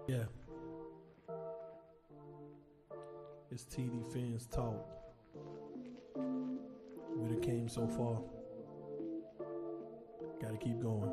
Yeah, it's TD Fans Talk. We done came so far. Gotta keep going.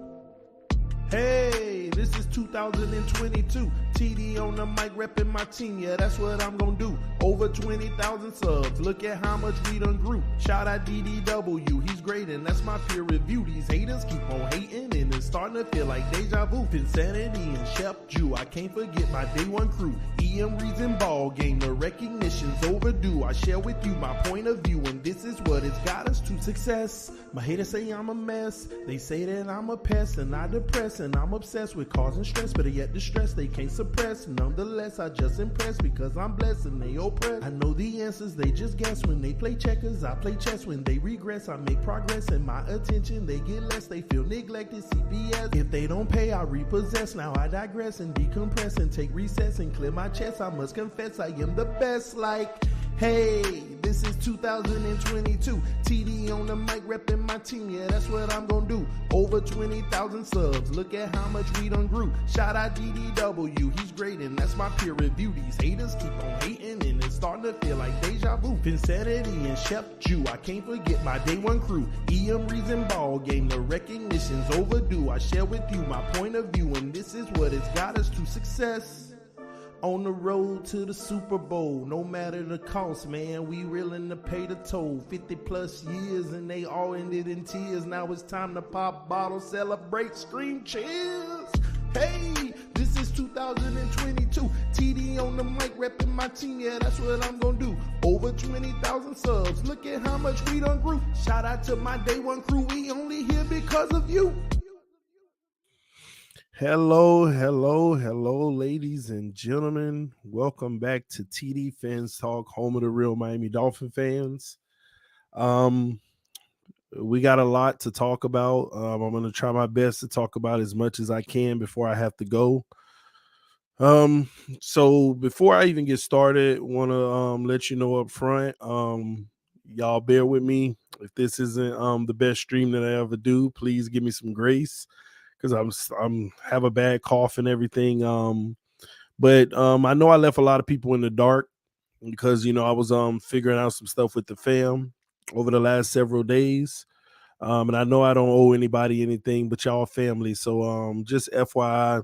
Hey, this is 2022. TD on the mic repping my team. Yeah, that's what I'm gonna do. Over 20,000 subs. Look at how much we done grew. Shout out DDW. He's great and that's my peer review. These haters keep on hating and it's starting to feel like deja vu. Insanity and Chef Jew. I can't forget my day one crew. EM Reason Ball Game. The recognition's overdue. I share with you my point of view and this is what it's got us to success. My haters say I'm a mess. They say that I'm a pest and I depress. And I'm obsessed with causing stress, but yet the stress they can't suppress. Nonetheless, I just impress because I'm blessed and they oppress. I know the answers, they just guess. When they play checkers, I play chess. When they regress, I make progress. And my attention, they get less. They feel neglected, CPS. If they don't pay, I repossess. Now I digress and decompress and take recess and clear my chest. I must confess, I am the best. Like, hey, this is 2022. TD on the mic repping my team. Yeah, that's what I'm gonna do. Over 20,000 subs. Look at how much we done grew. Shout out DDW. He's great and that's my peer review. These haters keep on hating and it's starting to feel like deja vu. Insanity and Chef Jew. I can't forget my day one crew. EM Reason Ball Game. The recognition's overdue. I share with you my point of view and this is what it's got us to success. On the road to the Super Bowl, no matter the cost, man, we willing to pay the toll. 50 plus years and they all ended in tears. Now it's time to pop bottles, celebrate, scream cheers. Hey, this is 2022. TD on the mic repping my team. Yeah, that's what I'm gonna do. Over 20,000 subs. Look at how much we done grew. Shout out to my day one crew. We only here because of you. Hello, ladies and gentlemen. Welcome back to TD Fans Talk, home of the real Miami Dolphin fans. We got a lot to talk about. I'm going to try my best to talk about as much as I can before I have to go. So before I even get started, want to let you know up front, y'all bear with me. If this isn't the best stream that I ever do, please give me some grace. Because I'm have a bad cough and everything. But I know I left a lot of people in the dark because I was figuring out some stuff with the fam over the last several days. And I know I don't owe anybody anything but y'all family. So just FYI,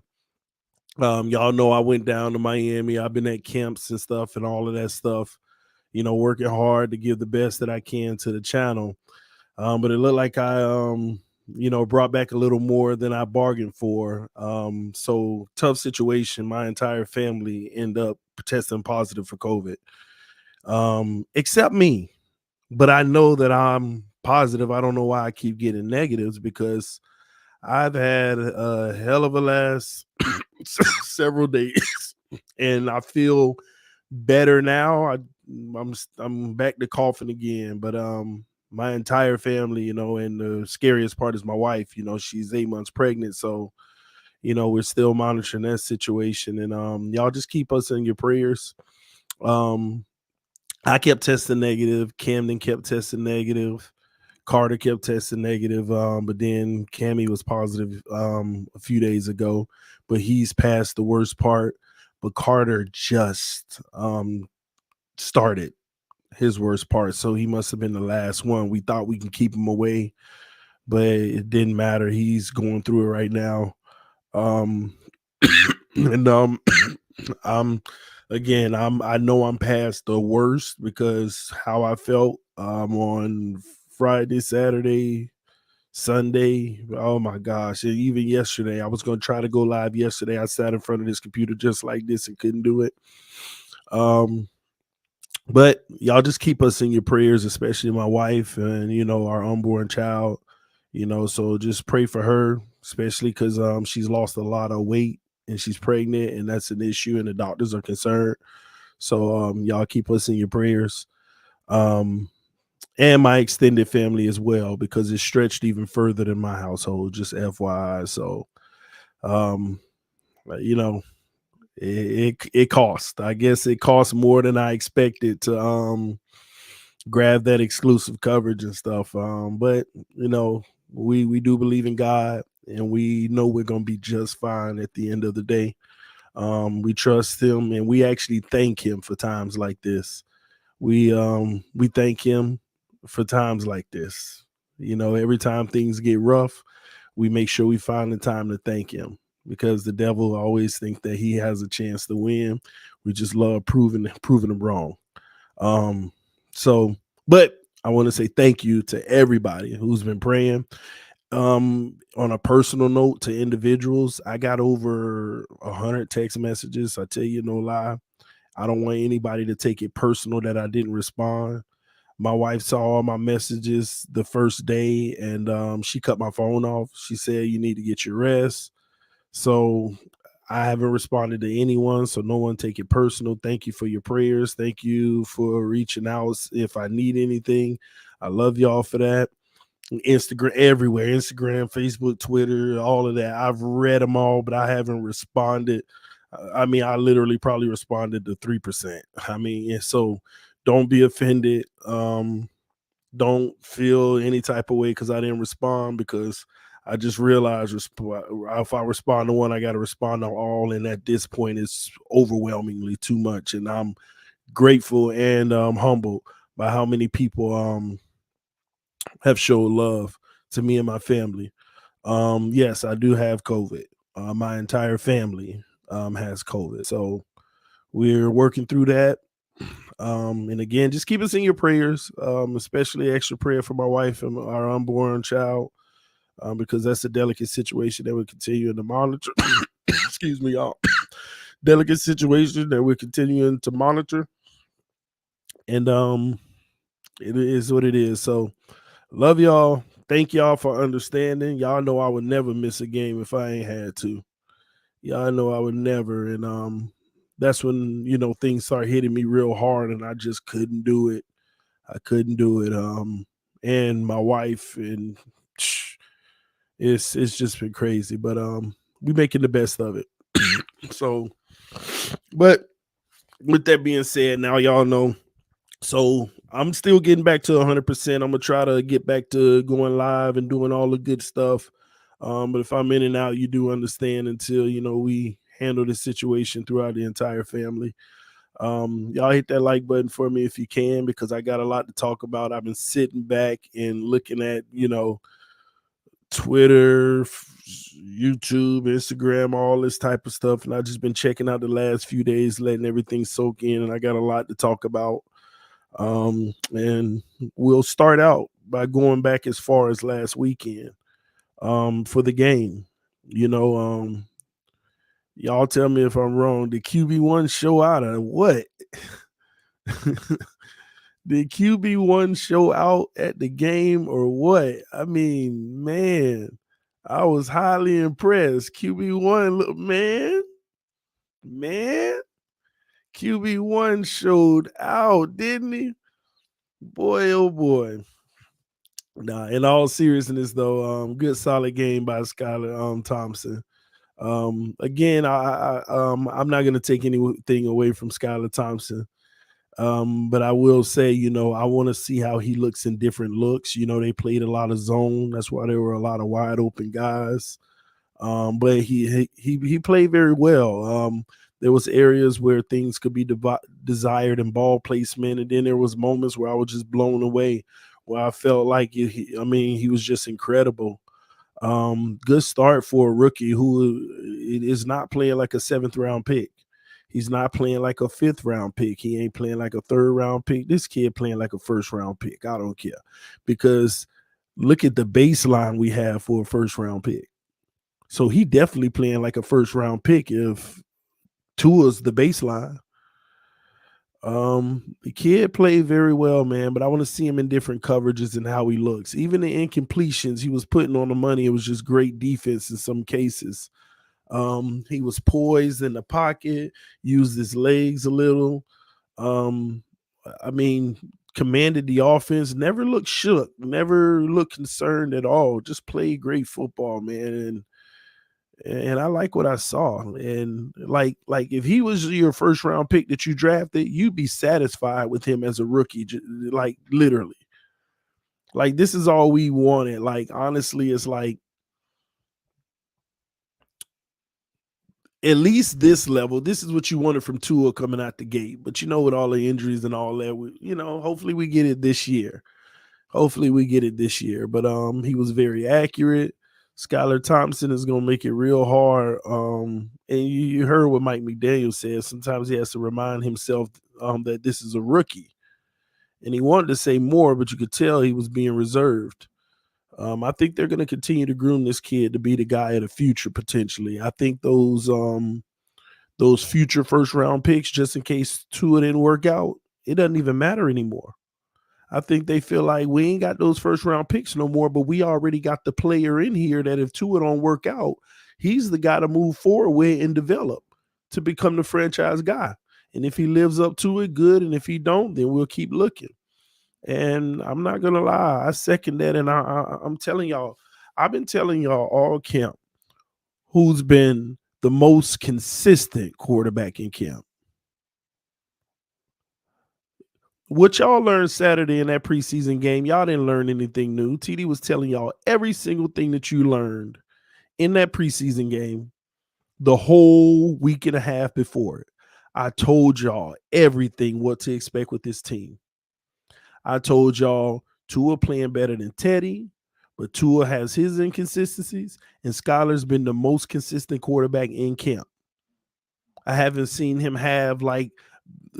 y'all know I went down to Miami. I've been at camps and stuff and all of that stuff, working hard to give the best that I can to the channel. But it looked like I brought back a little more than I bargained for. So tough situation. My entire family end up testing positive for COVID, except me. But I know that I'm positive. I don't know why I keep getting negatives because I've had a hell of a last several days, and I feel better now. I'm back to coughing again, but my entire family, and the scariest part is my wife. She's 8 months pregnant, so we're still monitoring that situation. And y'all just keep us in your prayers. I kept testing negative. Camden kept testing negative. Carter kept testing negative. But then Cammy was positive a few days ago, but he's past the worst part. But Carter just started his worst part, so he must have been the last one. We thought we can keep him away, but it didn't matter. He's going through it right now. And I know I'm past the worst because how I felt on Friday, Saturday, Sunday. Oh my gosh. And even yesterday, I was going to try to go live yesterday. I sat in front of this computer just like this and couldn't do it. But y'all just keep us in your prayers, especially my wife and, our unborn child, so just pray for her, especially because she's lost a lot of weight and she's pregnant and that's an issue and the doctors are concerned. So y'all keep us in your prayers. And my extended family as well, because it's stretched even further than my household, just FYI. So, it cost. I guess it cost more than I expected to grab that exclusive coverage and stuff. But we do believe in God, and we know we're gonna be just fine at the end of the day. We trust him, and we actually thank him for times like this. We thank him for times like this. Every time things get rough, we make sure we find the time to thank him, because the devil always thinks that he has a chance to win. We just love proving him wrong. Um, so, but I want to say thank you to everybody who's been praying. On a personal note, to individuals, I got over 100 text messages. I tell you no lie. I don't want anybody to take it personal that I didn't respond. My wife saw all my messages the first day, and she cut my phone off. She said, "You need to get your rest." So I haven't responded to anyone, so no one take it personal. Thank you for your prayers. Thank you for reaching out if I need anything. I love y'all for that. Instagram, everywhere, Instagram, Facebook, Twitter, all of that. I've read them all, but I haven't responded. I mean, I literally probably responded to 3%. I mean, and so don't be offended. Don't feel any type of way because I didn't respond, because I just realized if I respond to one, I got to respond to all. And at this point, it's overwhelmingly too much. And I'm grateful and humbled by how many people have showed love to me and my family. Yes, I do have COVID. My entire family has COVID. So we're working through that. And again, just keep us in your prayers, especially extra prayer for my wife and our unborn child, because that's a delicate situation that we're continuing to monitor. Excuse me, y'all. Delicate situation that we're continuing to monitor. And it is what it is. So love y'all. Thank y'all for understanding. Y'all know I would never miss a game if I ain't had to. Y'all know I would never. And that's when, things start hitting me real hard and I just couldn't do it. I couldn't do it. And my wife, and it's just been crazy. But we making the best of it. So, but with that being said, now y'all know. So I'm still getting back to 100%. I'm gonna try to get back to going live and doing all the good stuff. But if I'm in and out, you do understand until we handle the situation throughout the entire family. Y'all hit that like button for me if you can, because I got a lot to talk about. I've been sitting back and looking at Twitter, YouTube, Instagram, all this type of stuff, and I've just been checking out the last few days, letting everything soak in, and I got a lot to talk about. And we'll start out by going back as far as last weekend for the game. Y'all tell me if I'm wrong. Did QB1 show out or what? Did QB1 show out at the game or what? I mean, man, I was highly impressed. QB1, look, man, QB1 showed out, didn't he? Boy, oh boy. Nah, in all seriousness though, good solid game by Skylar Thompson. Again, I'm not gonna take anything away from Skylar Thompson. But I will say, I want to see how he looks in different looks. They played a lot of zone. That's why there were a lot of wide open guys. But he played very well. There was areas where things could be desired in ball placement, and then there was moments where I was just blown away, where I felt like he was just incredible. Good start for a rookie who is not playing like a 7th round pick. He's not playing like a 5th round pick. He ain't playing like a 3rd round pick. This kid playing like a 1st round pick. I don't care, because look at the baseline we have for a 1st round pick. So he definitely playing like a 1st round pick if Tua's the baseline. The kid played very well, man, but I want to see him in different coverages and how he looks. Even the incompletions he was putting on the money, it was just great defense in some cases. He was poised in the pocket, used his legs a little. I mean, commanded the offense, never looked shook, never looked concerned at all. Just played great football, man. And I like what I saw. And like if he was your 1st round pick that you drafted, you'd be satisfied with him as a rookie, like literally. Like, this is all we wanted. Like, honestly, it's like at least this level, this is what you wanted from Tua coming out the gate. But with all the injuries and all that, hopefully we get it this year. But he was very accurate. Skylar Thompson is gonna make it real hard. And you heard what Mike McDaniel said. Sometimes he has to remind himself that this is a rookie. And he wanted to say more, but you could tell he was being reserved. I think they're going to continue to groom this kid to be the guy of the future potentially. I think those future first round picks, just in case Tua didn't work out, it doesn't even matter anymore. I think they feel like we ain't got those first round picks no more, but we already got the player in here that if Tua don't work out, he's the guy to move forward with and develop to become the franchise guy. And if he lives up to it, good. And if he don't, then we'll keep looking. And I'm not gonna lie, I second that. And I'm telling y'all, I've been telling y'all all camp who's been the most consistent quarterback in camp. What y'all learned Saturday in that preseason game, y'all didn't learn anything new. TD was telling y'all every single thing that you learned in that preseason game the whole week and a half before it. I told y'all everything what to expect with this team. I told y'all Tua playing better than Teddy, but Tua has his inconsistencies, and Skylar's been the most consistent quarterback in camp. I haven't seen him have like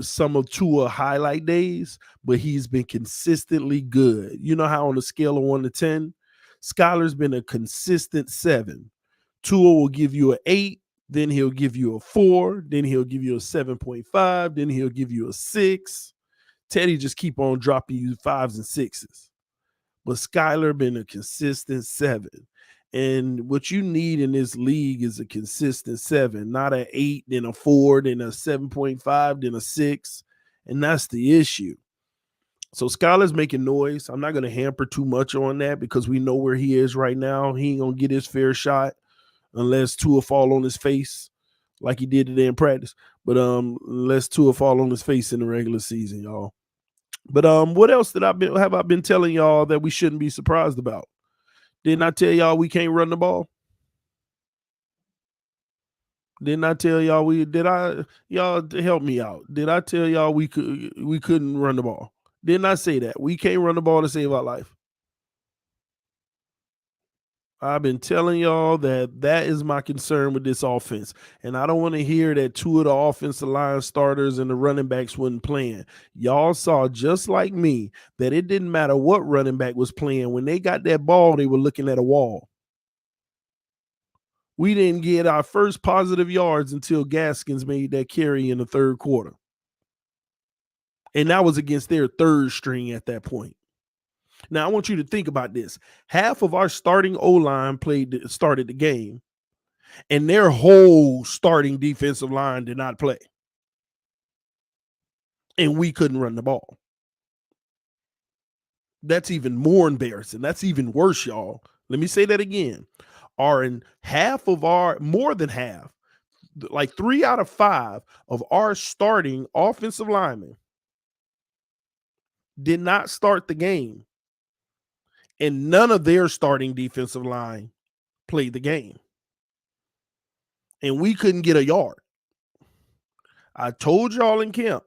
some of Tua highlight days, but he's been consistently good. You know how on a scale of 1 to 10, Skylar's been a consistent 7. Tua will give you an 8, then he'll give you a 4, then he'll give you a 7.5, then he'll give you a 6. Teddy just keep on dropping you 5s and 6s. But Skylar been a consistent 7. And what you need in this league is a consistent 7, not an 8, then a 4, then a 7.5, then a 6. And that's the issue. So Skylar's making noise. I'm not going to hamper too much on that because we know where he is right now. He ain't going to get his fair shot unless Tua fall on his face like he did today in practice. But unless Tua fall on his face in the regular season, y'all. But what else have I been telling y'all that we shouldn't be surprised about? Didn't I tell y'all we can't run the ball? Didn't I tell y'all y'all help me out? Did I tell y'all we couldn't run the ball? Didn't I say that? We can't run the ball to save our life. I've been telling y'all that is my concern with this offense. And I don't want to hear that 2 of the offensive line starters and the running backs wasn't playing. Y'all saw just like me that it didn't matter what running back was playing. When they got that ball, they were looking at a wall. We didn't get our first positive yards until Gaskins made that carry in the third quarter. And that was against their third string at that point. Now, I want you to think about this. Half of our starting O-line started the game, and their whole starting defensive line did not play. And we couldn't run the ball. That's even more embarrassing. That's even worse, y'all. Let me say that again. More than half, like 3 out of 5 of our starting offensive linemen did not start the game. And none of their starting defensive line played the game. And we couldn't get a yard. I told y'all in camp,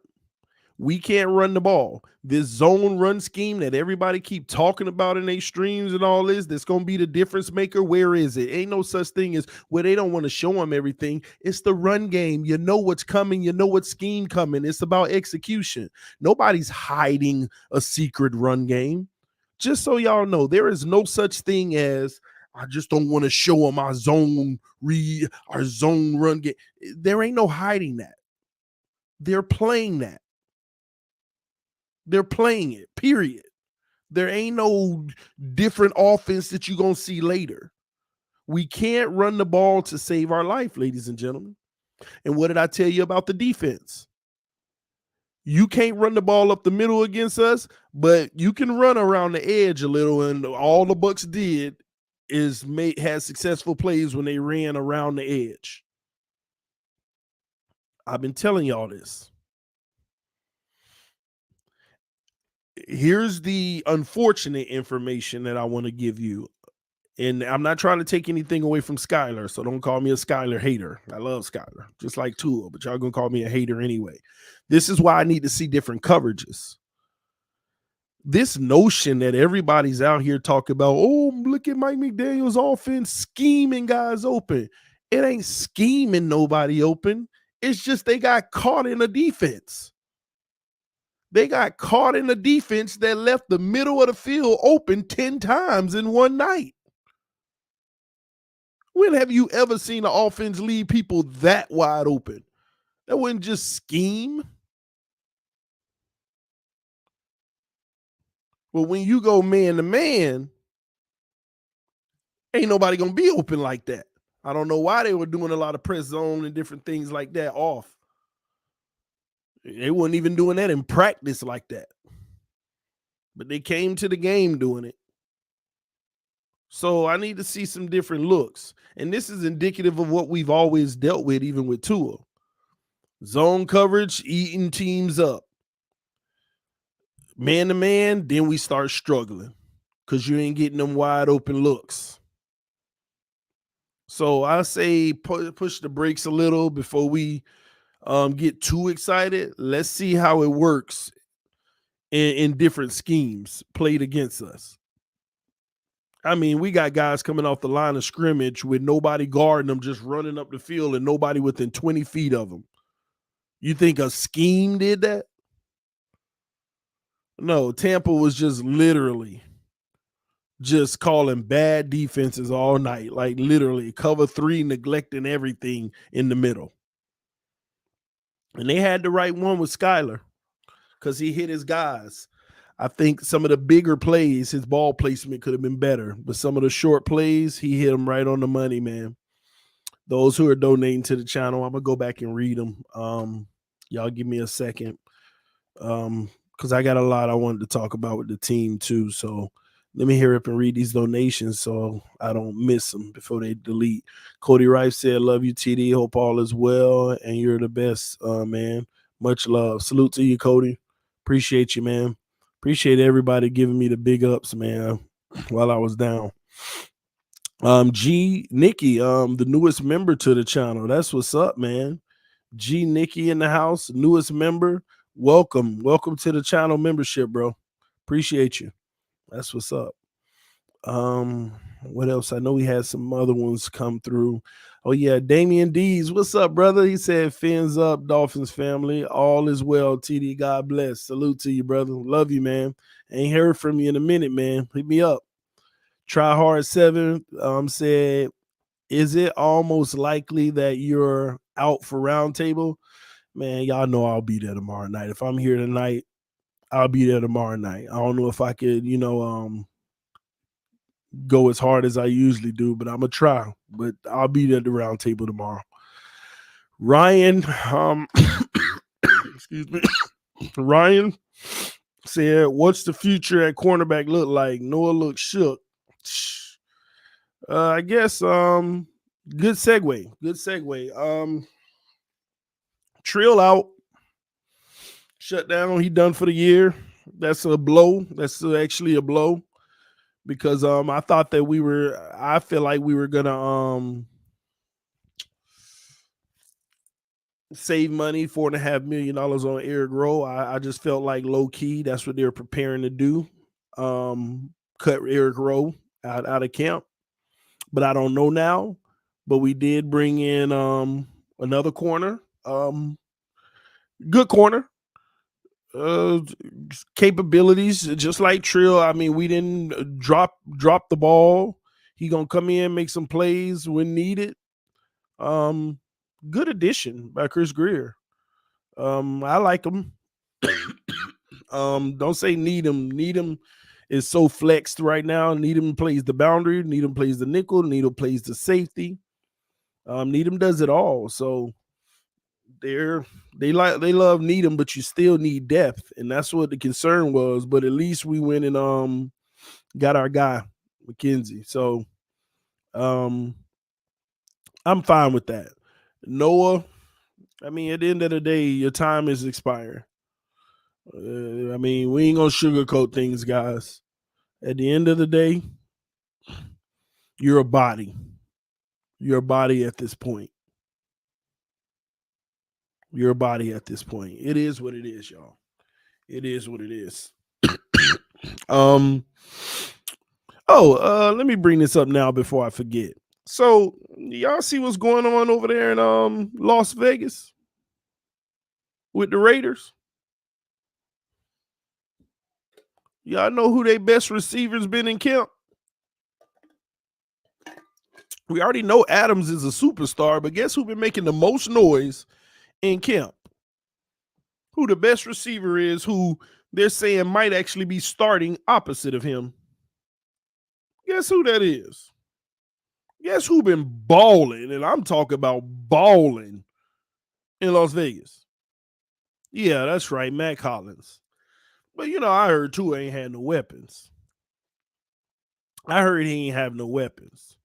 we can't run the ball. This zone run scheme that everybody keep talking about in their streams and all this, that's going to be the difference maker. Where is it? Ain't no such thing as where they don't want to show them everything. It's the run game. You know what's coming. You know what scheme coming. It's about execution. Nobody's hiding a secret run game. Just so y'all know, there is no such thing as I just don't want to show them our zone run game. There ain't no hiding that. They're playing that. They're playing it, period. There ain't no different offense that you're going to see later. We can't run the ball to save our life, ladies and gentlemen. And what did I tell you about the defense? You can't run the ball up the middle against us, but you can run around the edge a little. And all the Bucs did is had successful plays when they ran around the edge. I've been telling y'all this. Here's the unfortunate information that I want to give you. And I'm not trying to take anything away from Skylar, so don't call me a Skylar hater. I love Skylar, just like Tua, but y'all gonna call me a hater anyway. This is why I need to see different coverages. This notion that everybody's out here talking about, oh, look at Mike McDaniel's offense scheming guys open. It ain't scheming nobody open. It's just they got caught in a defense. They got caught in a defense that left the middle of the field open 10 times in one night. When have you ever seen an offense leave people that wide open? That wasn't just scheme. But when you go man to man, ain't nobody going to be open like that. I don't know why they were doing a lot of press zone and different things like that off. They weren't even doing that in practice like that. But they came to the game doing it. So I need to see some different looks. And this is indicative of what we've always dealt with, even with Tua. Zone coverage, eating teams up. Man to man, then we start struggling because you ain't getting them wide open looks. So I say push the brakes a little before we get too excited. Let's see how it works in different schemes played against us. I mean, we got guys coming off the line of scrimmage with nobody guarding them, just running up the field and nobody within 20 feet of them. You think a scheme did that? No, Tampa was just literally just calling bad defenses all night, like literally cover 3, neglecting everything in the middle. And they had the right one with Skylar because he hit his guys. I think some of the bigger plays, his ball placement could have been better, but some of the short plays, he hit them right on the money, man. Those who are donating to the channel, I'm going to go back and read them. Y'all give me a second because I got a lot I wanted to talk about with the team too. So let me hurry up and read these donations so I don't miss them before they delete. Cody Rice said, love you, TD. Hope all is well, and you're the best, man. Much love. Salute to you, Cody. Appreciate you, man. Appreciate everybody giving me the big ups, man, while I was down. G Nikki, the newest member to the channel. That's what's up, man. G Nikki in the house, newest member. Welcome to the channel membership, bro. Appreciate you. That's what's up. What else? I know we had some other ones come through. Oh yeah, Damian Dees. What's up, brother? He said, fins up, Dolphins family. All is well, TD. God bless. Salute to you, brother. Love you, man. Ain't heard from you in a minute, man. Hit me up. Try Hard 7 said, is it almost likely that you're out for roundtable? Man, y'all know I'll be there tomorrow night. If I'm here tonight, I'll be there tomorrow night. I don't know if I could, go as hard as I usually do, but I'm gonna try. But I'll be there at the round table tomorrow. Ryan, excuse me, Ryan said, "What's the future at cornerback look like?" Noah looks shook. I guess good segue. Trill out, shut down. He done for the year. That's a blow. That's actually a blow. Because I thought that I feel like we were gonna save money, $4.5 million on Eric Rowe. I just felt like low key that's what they were preparing to do. Cut Eric Rowe out of camp. But I don't know now. But we did bring in another corner. Good corner. Capabilities just like Trill. I mean, we didn't drop the ball. He gonna come in, make some plays when needed. Good addition by Chris Greer. I like him. Don't say Needham. Needham is so flexed right now. Needham plays the boundary. Needham plays the nickel. Needham plays the safety. Needham does it all. So they love Needham, but you still need depth, and that's what the concern was. But at least we went and got our guy McKenzie. So I'm fine with that. Noah, I mean, at the end of the day, your time is expiring. I mean, we ain't gonna sugarcoat things, guys. At the end of the day, You're a body. You're a body at this point. You're a body at this point. It is what it is, y'all. It is what it is. um. Let me bring this up now before I forget. So, y'all see what's going on over there in Las Vegas with the Raiders? Y'all know who their best receivers been in camp? We already know Adams is a superstar, but guess who been making the most noise in camp? Who the best receiver is, who they're saying might actually be starting opposite of him? Guess who that is? Guess who been balling, and I'm talking about balling in Las Vegas? Yeah, that's right, Matt Collins. But I heard Tua ain't had no weapons. I heard he ain't have no weapons.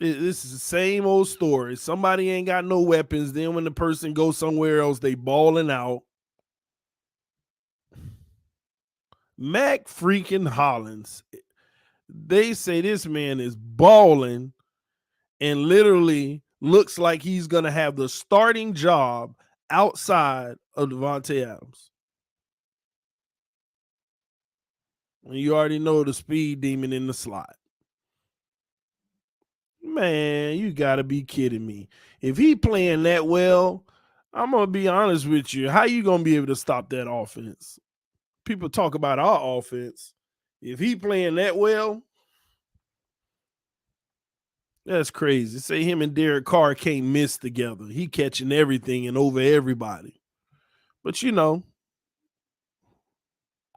This is the same old story. Somebody ain't got no weapons. Then when the person goes somewhere else, they balling out. Mac freaking Hollins. They say this man is balling and literally looks like he's going to have the starting job outside of Devontae Adams. You already know the speed demon in the slot. Man, you got to be kidding me. If he playing that well, I'm going to be honest with you. How you going to be able to stop that offense? People talk about our offense. If he playing that well, that's crazy. Say him and Derek Carr can't miss together. He catching everything and over everybody. But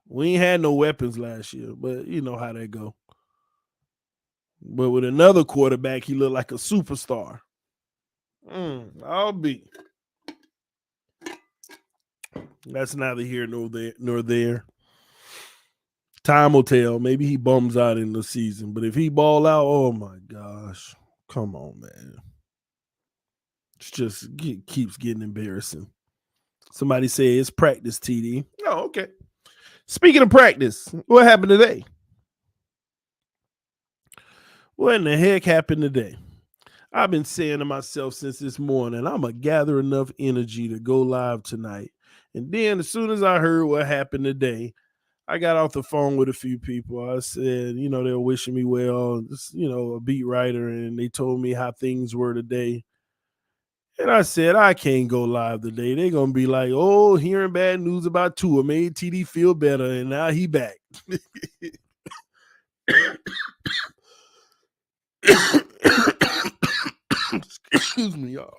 we ain't had no weapons last year, but you know how that go. But with another quarterback, he looked like a superstar. I'll be. That's neither here nor there. Time will tell. Maybe he bums out in the season. But if he ball out, oh my gosh. Come on, man. Keeps getting embarrassing. Somebody say it's practice, TD. Oh, okay. Speaking of practice, what happened today? What in the heck happened today? I've been saying to myself since this morning, I'm going to gather enough energy to go live tonight. And then as soon as I heard what happened today, I got off the phone with a few people. I said, they were wishing me well, a beat writer, and they told me how things were today. And I said, I can't go live today. They're going to be like, oh, hearing bad news about Tua made TD feel better, and now he back. Excuse me, y'all.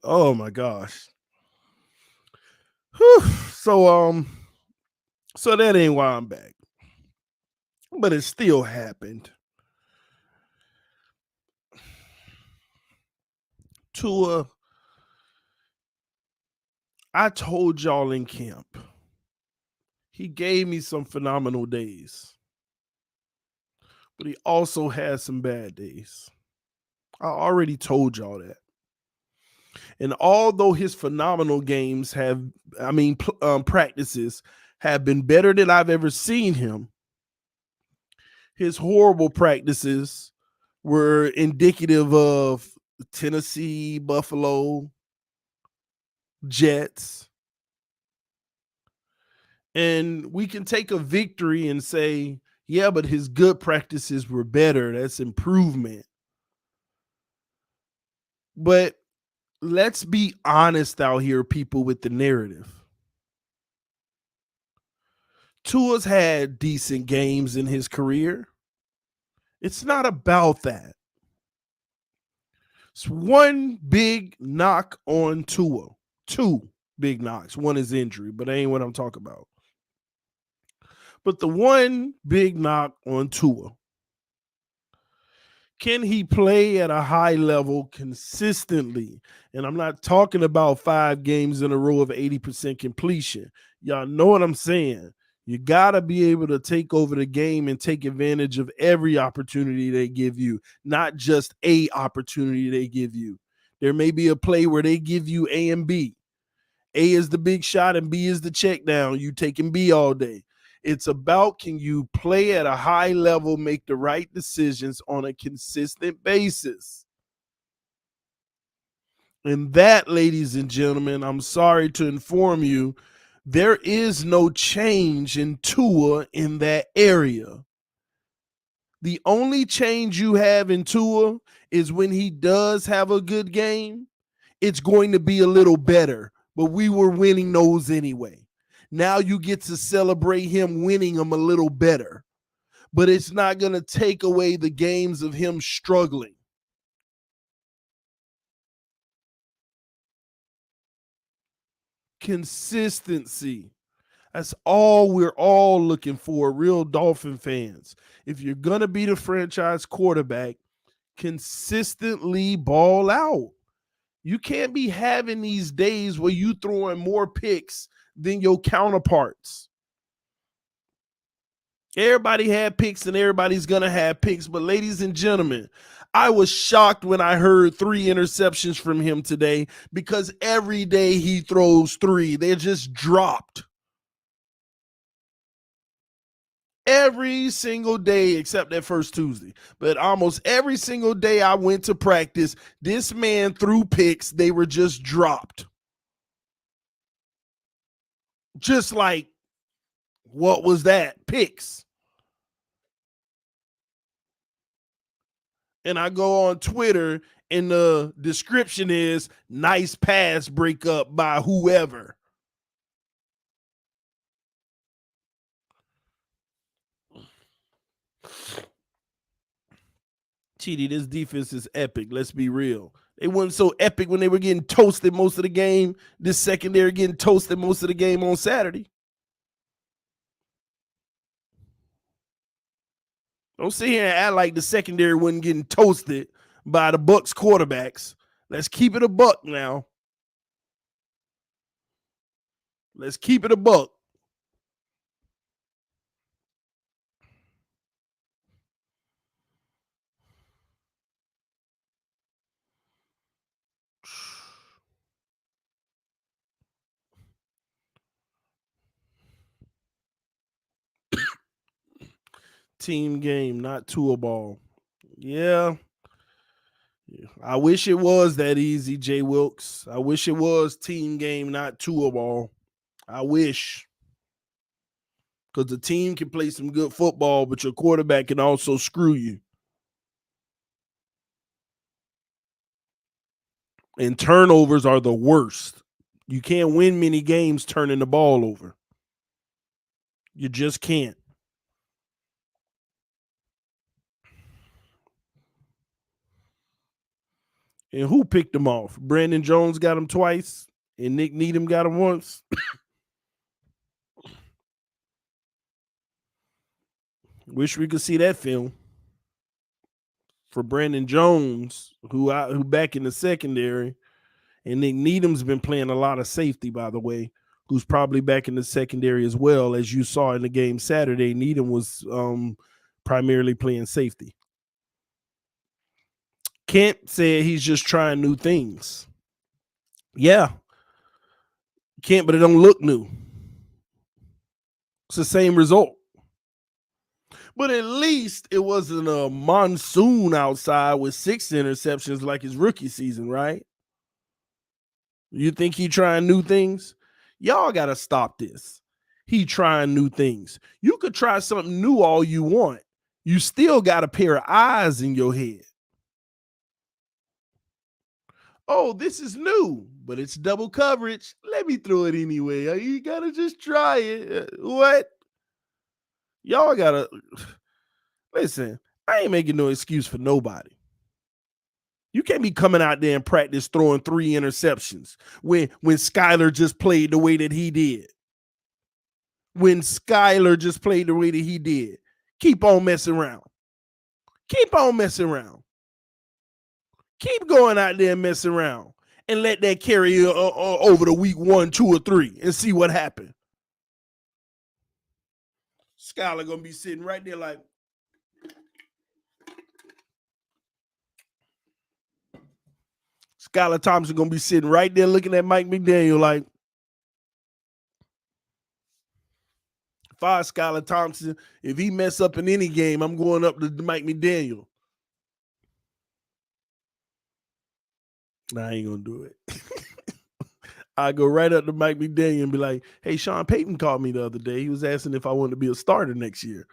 Oh, my gosh. Whew. So that ain't why I'm back. But it still happened. Tua, I told y'all in camp, he gave me some phenomenal days. But he also had some bad days. I already told y'all that. And although his phenomenal games practices have been better than I've ever seen him, his horrible practices were indicative of Tennessee, Buffalo, Jets. And we can take a victory and say, yeah, but his good practices were better. That's improvement. But let's be honest out here, people, with the narrative. Tua's had decent games in his career. It's not about that. It's one big knock on Tua. Two big knocks. One is injury, but that ain't what I'm talking about. But the one big knock on Tua. Can he play at a high level consistently? And I'm not talking about 5 games in a row of 80% completion. Y'all know what I'm saying. You got to be able to take over the game and take advantage of every opportunity they give you, not just a opportunity they give you. There may be a play where they give you A and B. A is the big shot and B is the check down. You taking B all day. It's about, can you play at a high level, make the right decisions on a consistent basis? And that, ladies and gentlemen, I'm sorry to inform you, there is no change in Tua in that area. The only change you have in Tua is when he does have a good game, it's going to be a little better. But we were winning those anyway. Now you get to celebrate him winning them a little better. But it's not going to take away the games of him struggling. Consistency. That's all we're all looking for, real Dolphin fans. If you're going to be the franchise quarterback, consistently ball out. You can't be having these days where you throwing more picks than your counterparts. Everybody had picks and everybody's going to have picks. But ladies and gentlemen, I was shocked when I heard 3 interceptions from him today, because every day he throws 3. They're just dropped. Every single day except that first Tuesday. But almost every single day I went to practice, this man threw picks. They were just dropped. Just like, what was that? Picks. And I go on Twitter and the description is nice pass breakup by whoever. TD, this defense is epic. Let's be real. They weren't so epic when they were getting toasted most of the game. This secondary getting toasted most of the game on Saturday. Don't sit here and act like the secondary wasn't getting toasted by the Bucs quarterbacks. Let's keep it a buck now. Let's keep it a buck. Team game, not Tua ball. Yeah. I wish it was that easy, Jay Wilkes. I wish it was team game, not Tua ball. I wish. Because the team can play some good football, but your quarterback can also screw you. And turnovers are the worst. You can't win many games turning the ball over. You just can't. And who picked him off? Brandon Jones got him twice, and Nick Needham got him once. Wish we could see that film for Brandon Jones, who back in the secondary, and Nick Needham's been playing a lot of safety, by the way, who's probably back in the secondary as well. As you saw in the game Saturday, Needham was primarily playing safety. Kent said he's just trying new things. Yeah. Kent, but it don't look new. It's the same result. But at least it wasn't a monsoon outside with 6 interceptions like his rookie season, right? You think he trying new things? Y'all got to stop this. He trying new things. You could try something new all you want. You still got a pair of eyes in your head. Oh, this is new, but it's double coverage. Let me throw it anyway. You got to just try it. What? Y'all got to listen. I ain't making no excuse for nobody. You can't be coming out there in practice throwing 3 interceptions when Skyler just played the way that he did. When Skyler just played the way that he did. Keep on messing around. Keep on messing around. Keep going out there and messing around. And let that carry over to week 1, 2, or 3 and see what happened. Skyler going to be sitting right there like, Skylar Thompson going to be sitting right there looking at Mike McDaniel like, Fire Skylar Thompson. If he mess up in any game, I'm going up to Mike McDaniel. Nah, I ain't gonna do it. I go right up to Mike McDaniel and be like, "Hey, Sean Payton called me the other day. He was asking if I wanted to be a starter next year."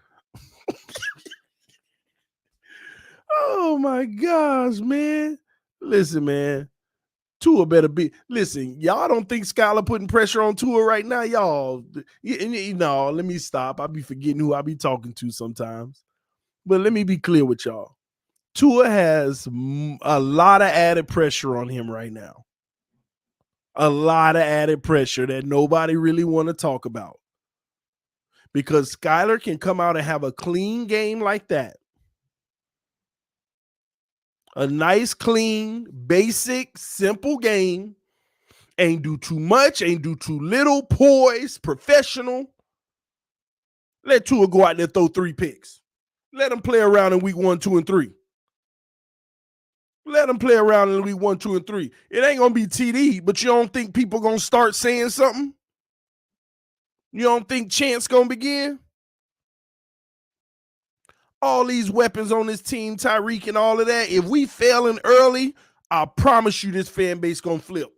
Oh my gosh, man! Listen, man. Tua better be. Listen, y'all don't think Skylar putting pressure on Tua right now, y'all? No, let me stop. I be forgetting who I be talking to sometimes. But let me be clear with y'all. Tua has a lot of added pressure on him right now. A lot of added pressure that nobody really want to talk about. Because Skylar can come out and have a clean game like that. A nice, clean, basic, simple game. Ain't do too much, ain't do too little, poised, professional. Let Tua go out there and throw 3 picks. Let him play around in week 1, 2, and 3. Let him play around in week 1, 2, and 3. It ain't going to be TD, but you don't think people going to start saying something? You don't think chance going to begin? All these weapons on this team, Tyreek and all of that, if we failing early, I promise you this fan base going to flip.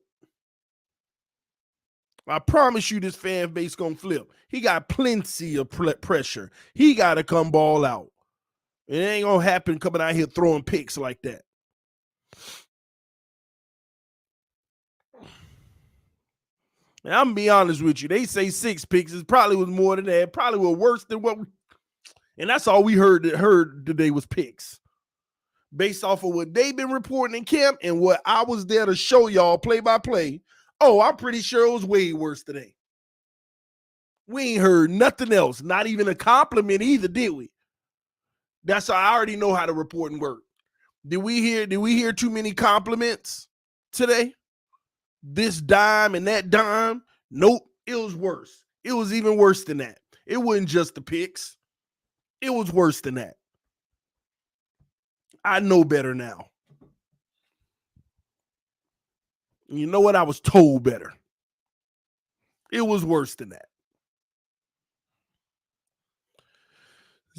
I promise you this fan base going to flip. He got plenty of pressure. He got to come ball out. It ain't going to happen coming out here throwing picks like that. And I'm going to be honest with you. They say 6 picks. It probably was more than that. It probably was worse than what we... And that's all we heard today was picks. Based off of what they've been reporting in camp and what I was there to show y'all play by play. Oh, I'm pretty sure it was way worse today. We ain't heard nothing else. Not even a compliment either, did we? That's how I already know how the reporting work. Did we hear too many compliments today? This dime and that dime? Nope. It was worse. It was even worse than that. It wasn't just the picks. It was worse than that. I know better now. You know what? I was told better. It was worse than that.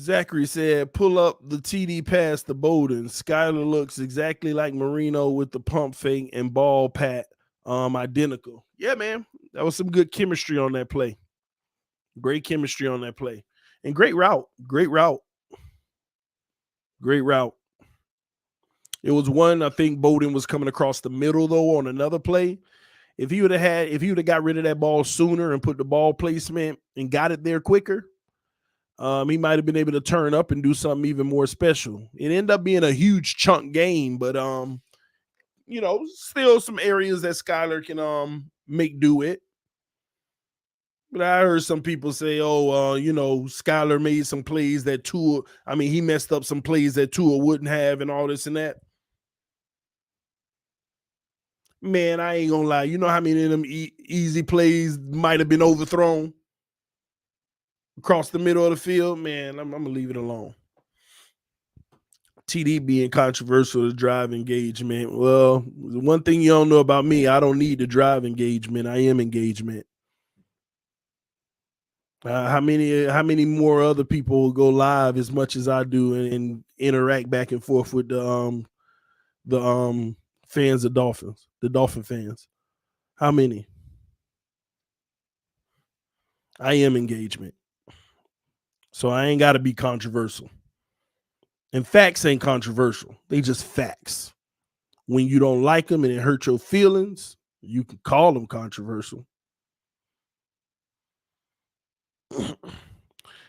Zachary said, pull up the TD pass to Bowden. Skylar looks exactly like Marino with the pump fake and ball pat. Identical. Yeah, man. That was some good chemistry on that play. Great chemistry on that play. And great route. Great route. Great route. It was one, I think Bowden was coming across the middle, though, on another play. If he would have got rid of that ball sooner and put the ball placement and got it there quicker, he might have been able to turn up and do something even more special. It ended up being a huge chunk game, but still some areas that Skylar can make do with. But I heard some people say, Skylar made some plays that Tua, he messed up some plays that Tua wouldn't have and all this and that. Man, I ain't gonna lie. You know how many of them easy plays might have been overthrown across the middle of the field? Man, I'm gonna leave it alone. TD being controversial to drive engagement. Well, one thing you don't know about me, I don't need to drive engagement. I am engagement. How many more other people will go live as much as I do and interact back and forth with the fans of Dolphins, the Dolphin fans? How many? I am engagement. So I ain't got to be controversial. And facts ain't controversial. They just facts. When you don't like them and it hurts your feelings, you can call them controversial.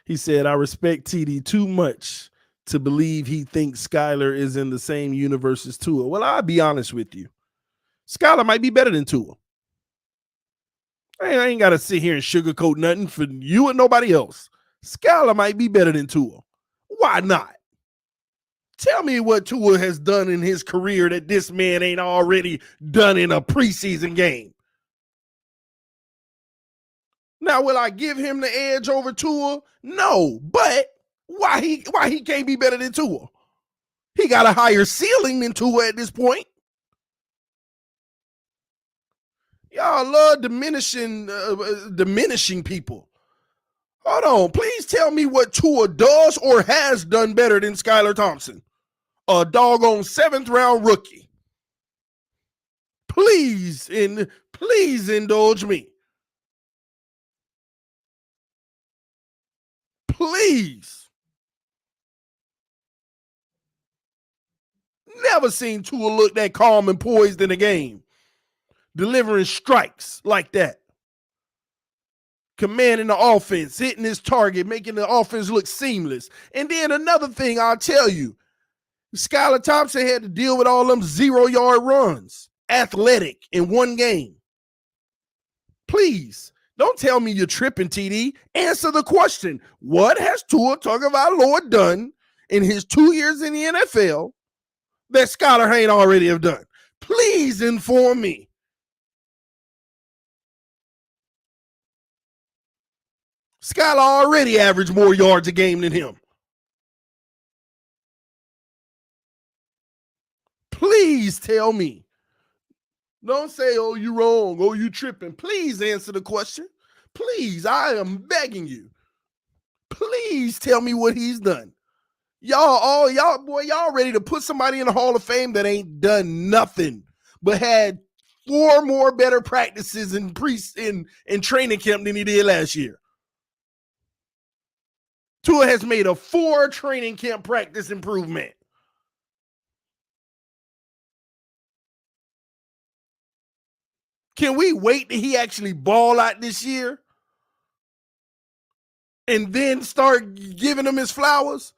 He said, I respect TD too much to believe he thinks Skylar is in the same universe as Tua. Well, I'll be honest with you. Skylar might be better than Tua. I ain't got to sit here and sugarcoat nothing for you and nobody else. Skylar might be better than Tua. Why not? Tell me what Tua has done in his career that this man ain't already done in a preseason game. Now, will I give him the edge over Tua? No, but why he can't be better than Tua? He got a higher ceiling than Tua at this point. Y'all love diminishing people. Hold on. Please tell me what Tua does or has done better than Skylar Thompson, a doggone 7th-round rookie. Please indulge me. Please. Never seen Tua look that calm and poised in a game, delivering strikes like that, commanding the offense, hitting his target, making the offense look seamless. And then another thing I'll tell you, Skylar Thompson had to deal with all them 0-yard runs, athletic, in one game. Please, don't tell me you're tripping, TD. Answer the question. What has Tua Tagovailoa done in his 2 years in the NFL that Skylar ain't already have done? Please inform me. Skylar already averaged more yards a game than him. Please tell me. Don't say, oh, you wrong, oh, you tripping. Please answer the question. Please, I am begging you. Please tell me what he's done. Y'all ready to put somebody in the Hall of Fame that ain't done nothing but had 4 more better practices in training camp than he did last year. Tua has made a 4 training camp practice improvement. Can we wait till he actually ball out this year and then start giving him his flowers?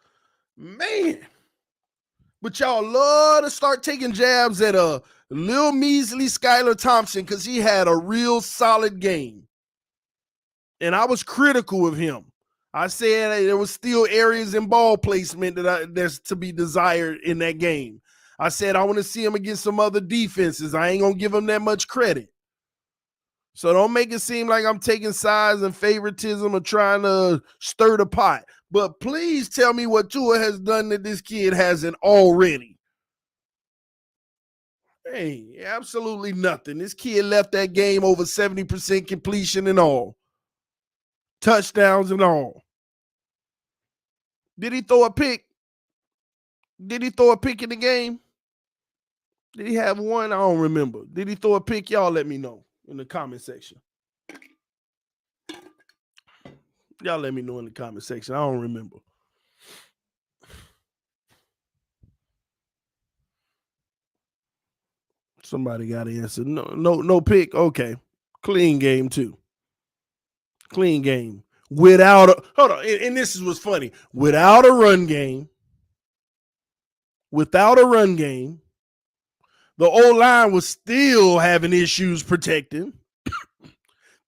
Man. But y'all love to start taking jabs at a little measly Skylar Thompson because he had a real solid game. And I was critical of him. I said there was still areas in ball placement that's to be desired in that game. I said I want to see him against some other defenses. I ain't going to give him that much credit. So don't make it seem like I'm taking sides and favoritism or trying to stir the pot. But please tell me what Tua has done that this kid hasn't already. Hey, absolutely nothing. This kid left that game over 70% completion and all. Touchdowns and all. Did he throw a pick? Did he throw a pick in the game? Did he have one? I don't remember. Did he throw a pick? Y'all let me know in the comment section. Y'all let me know in the comment section. I don't remember. Somebody got to answer. No pick. Okay. Clean game too. Clean game. Without a hold on. And this is what's funny. Without a run game. The O-line was still having issues protecting.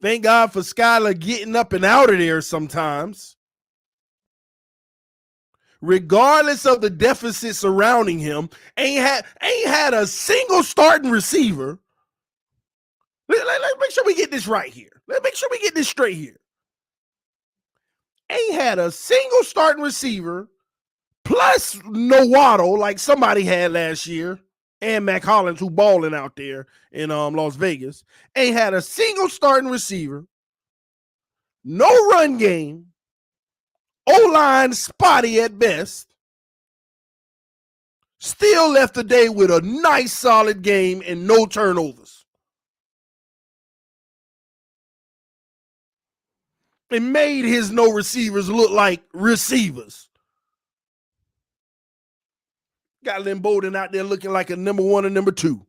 Thank God for Skylar getting up and out of there sometimes. Regardless of the deficit surrounding him, ain't had a single starting receiver. Let's make sure we get this right here. Let's make sure we get this straight here. Ain't had a single starting receiver, plus no Waddle like somebody had last year, and Mac Hollins, who balling out there in Las Vegas. Ain't had a single starting receiver, no run game, O-line spotty at best. Still left the day with a nice solid game and no turnovers. It made his no receivers look like receivers. Got Lynn Bowden out there looking like a number 1 and number 2.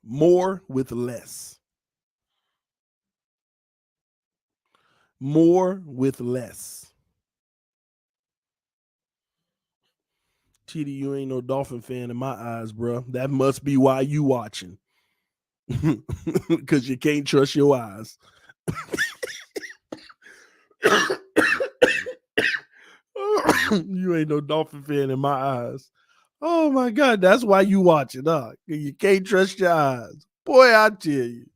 More with less. More with less. TD, you ain't no Dolphin fan in my eyes, bro. That must be why you watching. Because you can't trust your eyes. You ain't no Dolphin fan in my eyes. Oh my God, that's why you watching, dog. You can't trust your eyes. Boy, I tell you.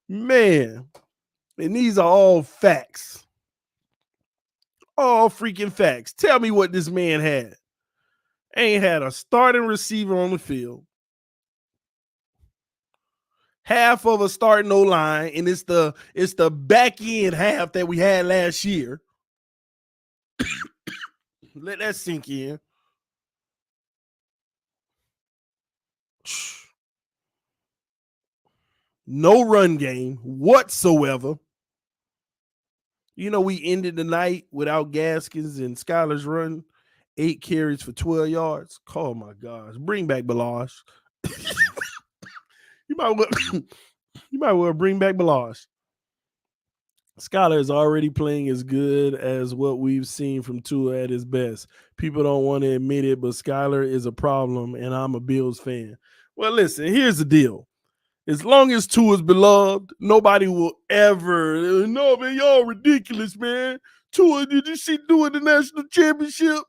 Man. And these are all facts. All freaking facts. Tell me what this man had. Ain't had a starting receiver on the field. Half of a starting O-line, and it's the back end half that we had last year. Let that sink in. No run game whatsoever. You know, we ended the night without Gaskins and Skylar's run, 8 carries for 12 yards. Oh my gosh. Bring back Balazs. you might well bring back Balazs. Skylar is already playing as good as what we've seen from Tua at his best. People don't want to admit it, but Skylar is a problem, and I'm a Bills fan. Well, listen, here's the deal. As long as Tua's beloved, nobody will ever, no, man, y'all ridiculous, man. Tua, did you see Tua at the national championship?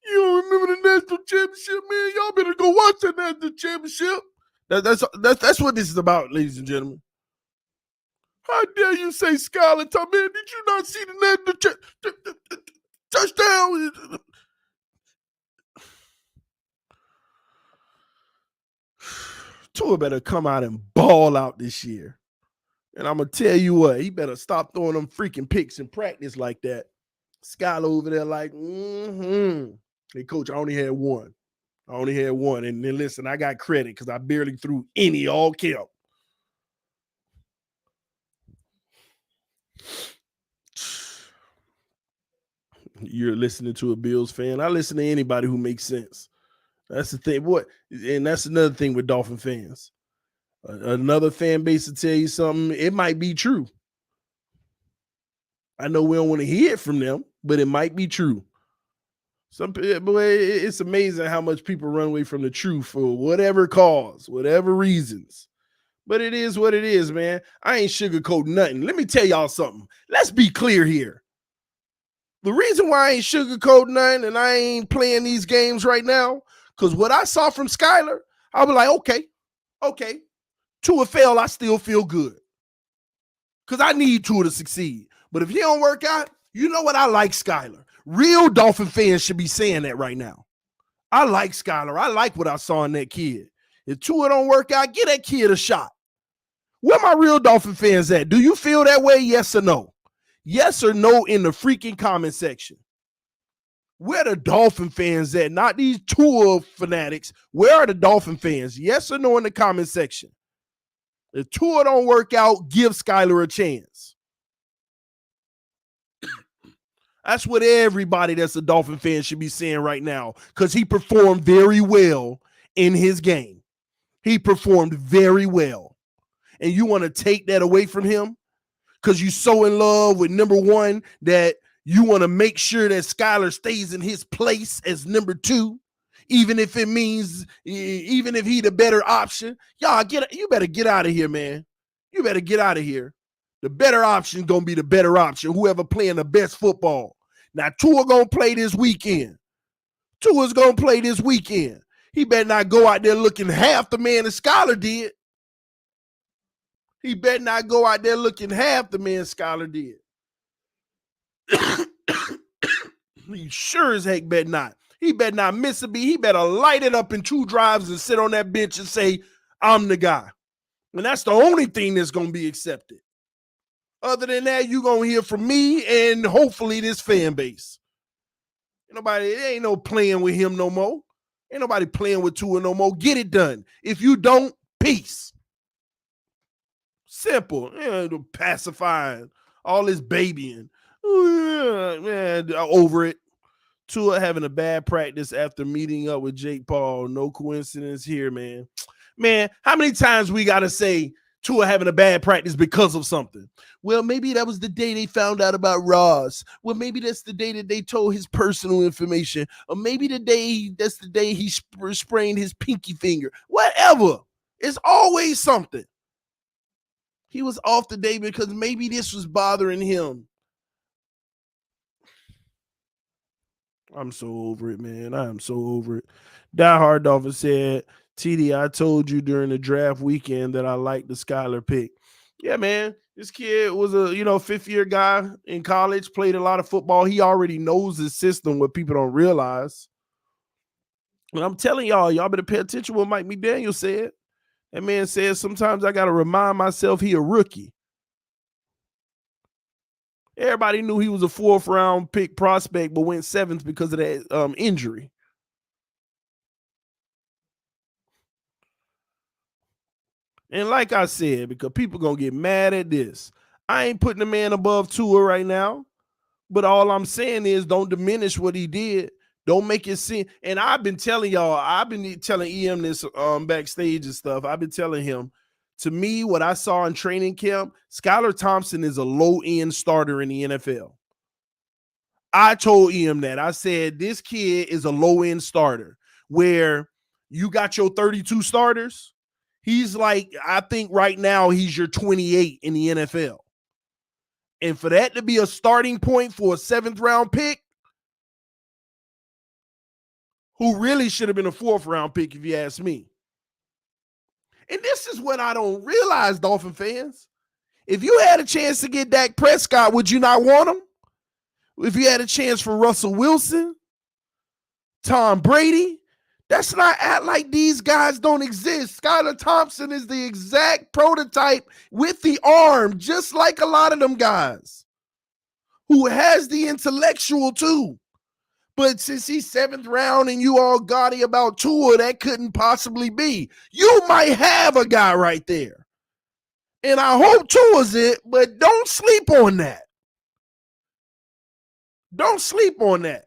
You don't remember the national championship, man? Y'all better go watch that national championship. That's what this is about, ladies and gentlemen. How dare you say Skylar? Man, did you not see the national touchdown? Tua better come out and ball out this year. And I'm going to tell you what, he better stop throwing them freaking picks in practice like that. Skylar over there like, Hey, coach, I only had one. And then listen, I got credit because I barely threw any all kept. You're listening to a Bills fan. I listen to anybody who makes sense. That's the thing. And that's another thing with Dolphin fans. Another fan base to tell you something, it might be true. I know we don't want to hear it from them, but it might be true. It's amazing how much people run away from the truth for whatever cause, whatever reasons. But it is what it is, man. I ain't sugarcoating nothing. Let me tell y'all something. Let's be clear here. The reason why I ain't sugarcoating nothing and I ain't playing these games right now, because what I saw from Skylar, I was like, okay. Tua fail, I still feel good. Because I need Tua to succeed. But if he don't work out, you know what? I like Skylar. Real Dolphin fans should be saying that right now. I like Skylar. I like what I saw in that kid. If Tua don't work out, give that kid a shot. Where my real Dolphin fans at? Do you feel that way? Yes or no? Yes or no in the freaking comment section. Where the Dolphin fans at? Not these Tua fanatics. Where are the Dolphin fans? Yes or no in the comment section. If Tua don't work out, give Skylar a chance. That's what everybody that's a Dolphin fan should be saying right now, because he performed very well in his game. He performed very well. And you want to take that away from him because you're so in love with number one that you want to make sure that Skylar stays in his place as number two, even if it means, even if he the better option. Y'all, you better get out of here, man. You better get out of here. The better option going to be the better option, whoever playing the best football. Now, Tua going to play this weekend. Tua's going to play this weekend. He better not go out there looking half the man that Skylar did. He better not go out there looking half the man Skylar did. He sure as heck better not. He better not miss a beat. He better light it up in 2 drives and sit on that bench and say, I'm the guy. And that's the only thing that's going to be accepted. Other than that, you're going to hear from me and hopefully this fan base. Ain't no playing with him no more. Ain't nobody playing with Tua no more. Get it done. If you don't, peace. Simple. Pacifying. All this babying. Man, over it. Tua having a bad practice after meeting up with Jake Paul. No coincidence here, man. Man, how many times we got to say Tua having a bad practice because of something? Well, maybe that was the day they found out about Ross. Well, maybe that's the day that they told his personal information. Or maybe that's the day he sprained his pinky finger. Whatever. It's always something. He was off the day because maybe this was bothering him. I'm so over it, man. I am so over it. Die Hard Dolphin said, TD, I told you during the draft weekend that I liked the Skylar pick. Yeah, man. This kid was a, fifth-year guy in college, played a lot of football. He already knows his system, what people don't realize. But I'm telling y'all better pay attention to what Mike McDaniel said. That man says sometimes I got to remind myself he a rookie. Everybody knew he was a 4th round pick prospect, but went 7th because of that injury. And like I said, because people going to get mad at this, I ain't putting the man above Tua right now. But all I'm saying is don't diminish what he did. Don't make it seem. And I've been telling y'all, I've been telling EM this backstage and stuff. I've been telling him, to me, what I saw in training camp, Skylar Thompson is a low-end starter in the NFL. I told EM that. I said, this kid is a low-end starter where you got your 32 starters. He's like, I think right now he's your 28 in the NFL. And for that to be a starting point for a 7th round pick, who really should have been a 4th round pick, if you ask me. And this is what I don't realize, Dolphin fans. If you had a chance to get Dak Prescott, would you not want him? If you had a chance for Russell Wilson, Tom Brady, that's not act like these guys don't exist. Skylar Thompson is the exact prototype with the arm, just like a lot of them guys, who has the intellectual too. But since he's 7th round and you all gaudy about Tua, that couldn't possibly be. You might have a guy right there. And I hope Tua's it, but don't sleep on that. Don't sleep on that.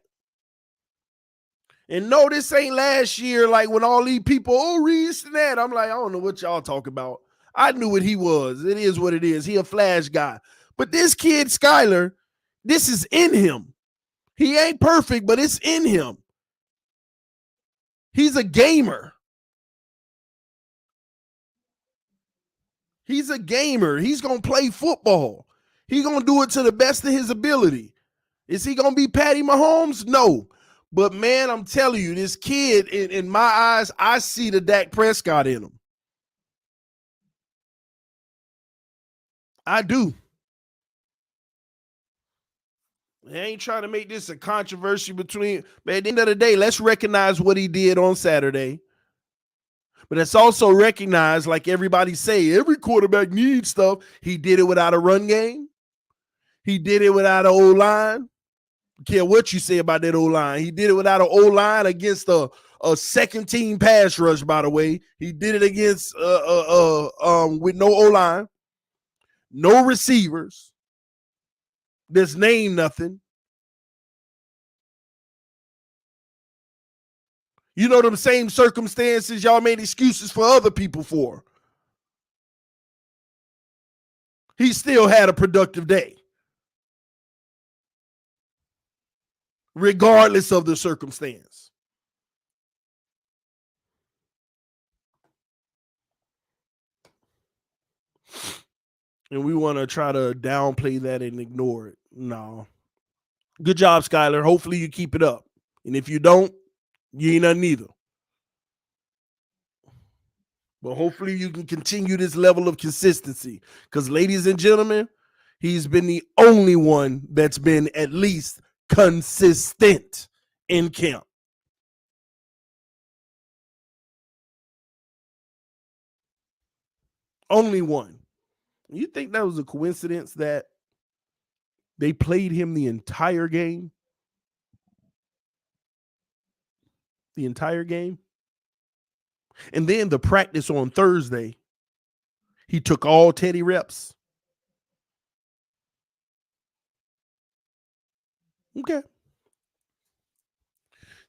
And no, this ain't last year, like when all these people, Reese and that. I'm like, I don't know what y'all talk about. I knew what he was. It is what it is. He a flash guy. But this kid, Skylar, this is in him. He ain't perfect, but it's in him. He's a gamer. He's a gamer. He's going to play football. He's going to do it to the best of his ability. Is he going to be Patty Mahomes? No. But, man, I'm telling you, this kid, in my eyes, I see the Dak Prescott in him. I do. I ain't trying to make this a controversy between, but at the end of the day, let's recognize what he did on Saturday. But let's also recognize, like everybody say, every quarterback needs stuff. He did it without a run game. He did it without an O-line. Care what you say about that O-line. He did it without an O-line against a second-team pass rush, by the way. He did it against with no O-line, no receivers. This name nothing. You know them same circumstances y'all made excuses for other people for. He still had a productive day. Regardless of the circumstance. And we want to try to downplay that and ignore it. No. Good job, Skylar. Hopefully you keep it up. And if you don't, you ain't nothing either. But hopefully you can continue this level of consistency. Because, ladies and gentlemen, he's been the only one that's been at least consistent in camp. Only one. You think that was a coincidence that they played him the entire game? The entire game? And then the practice on Thursday, he took all Teddy reps. Okay.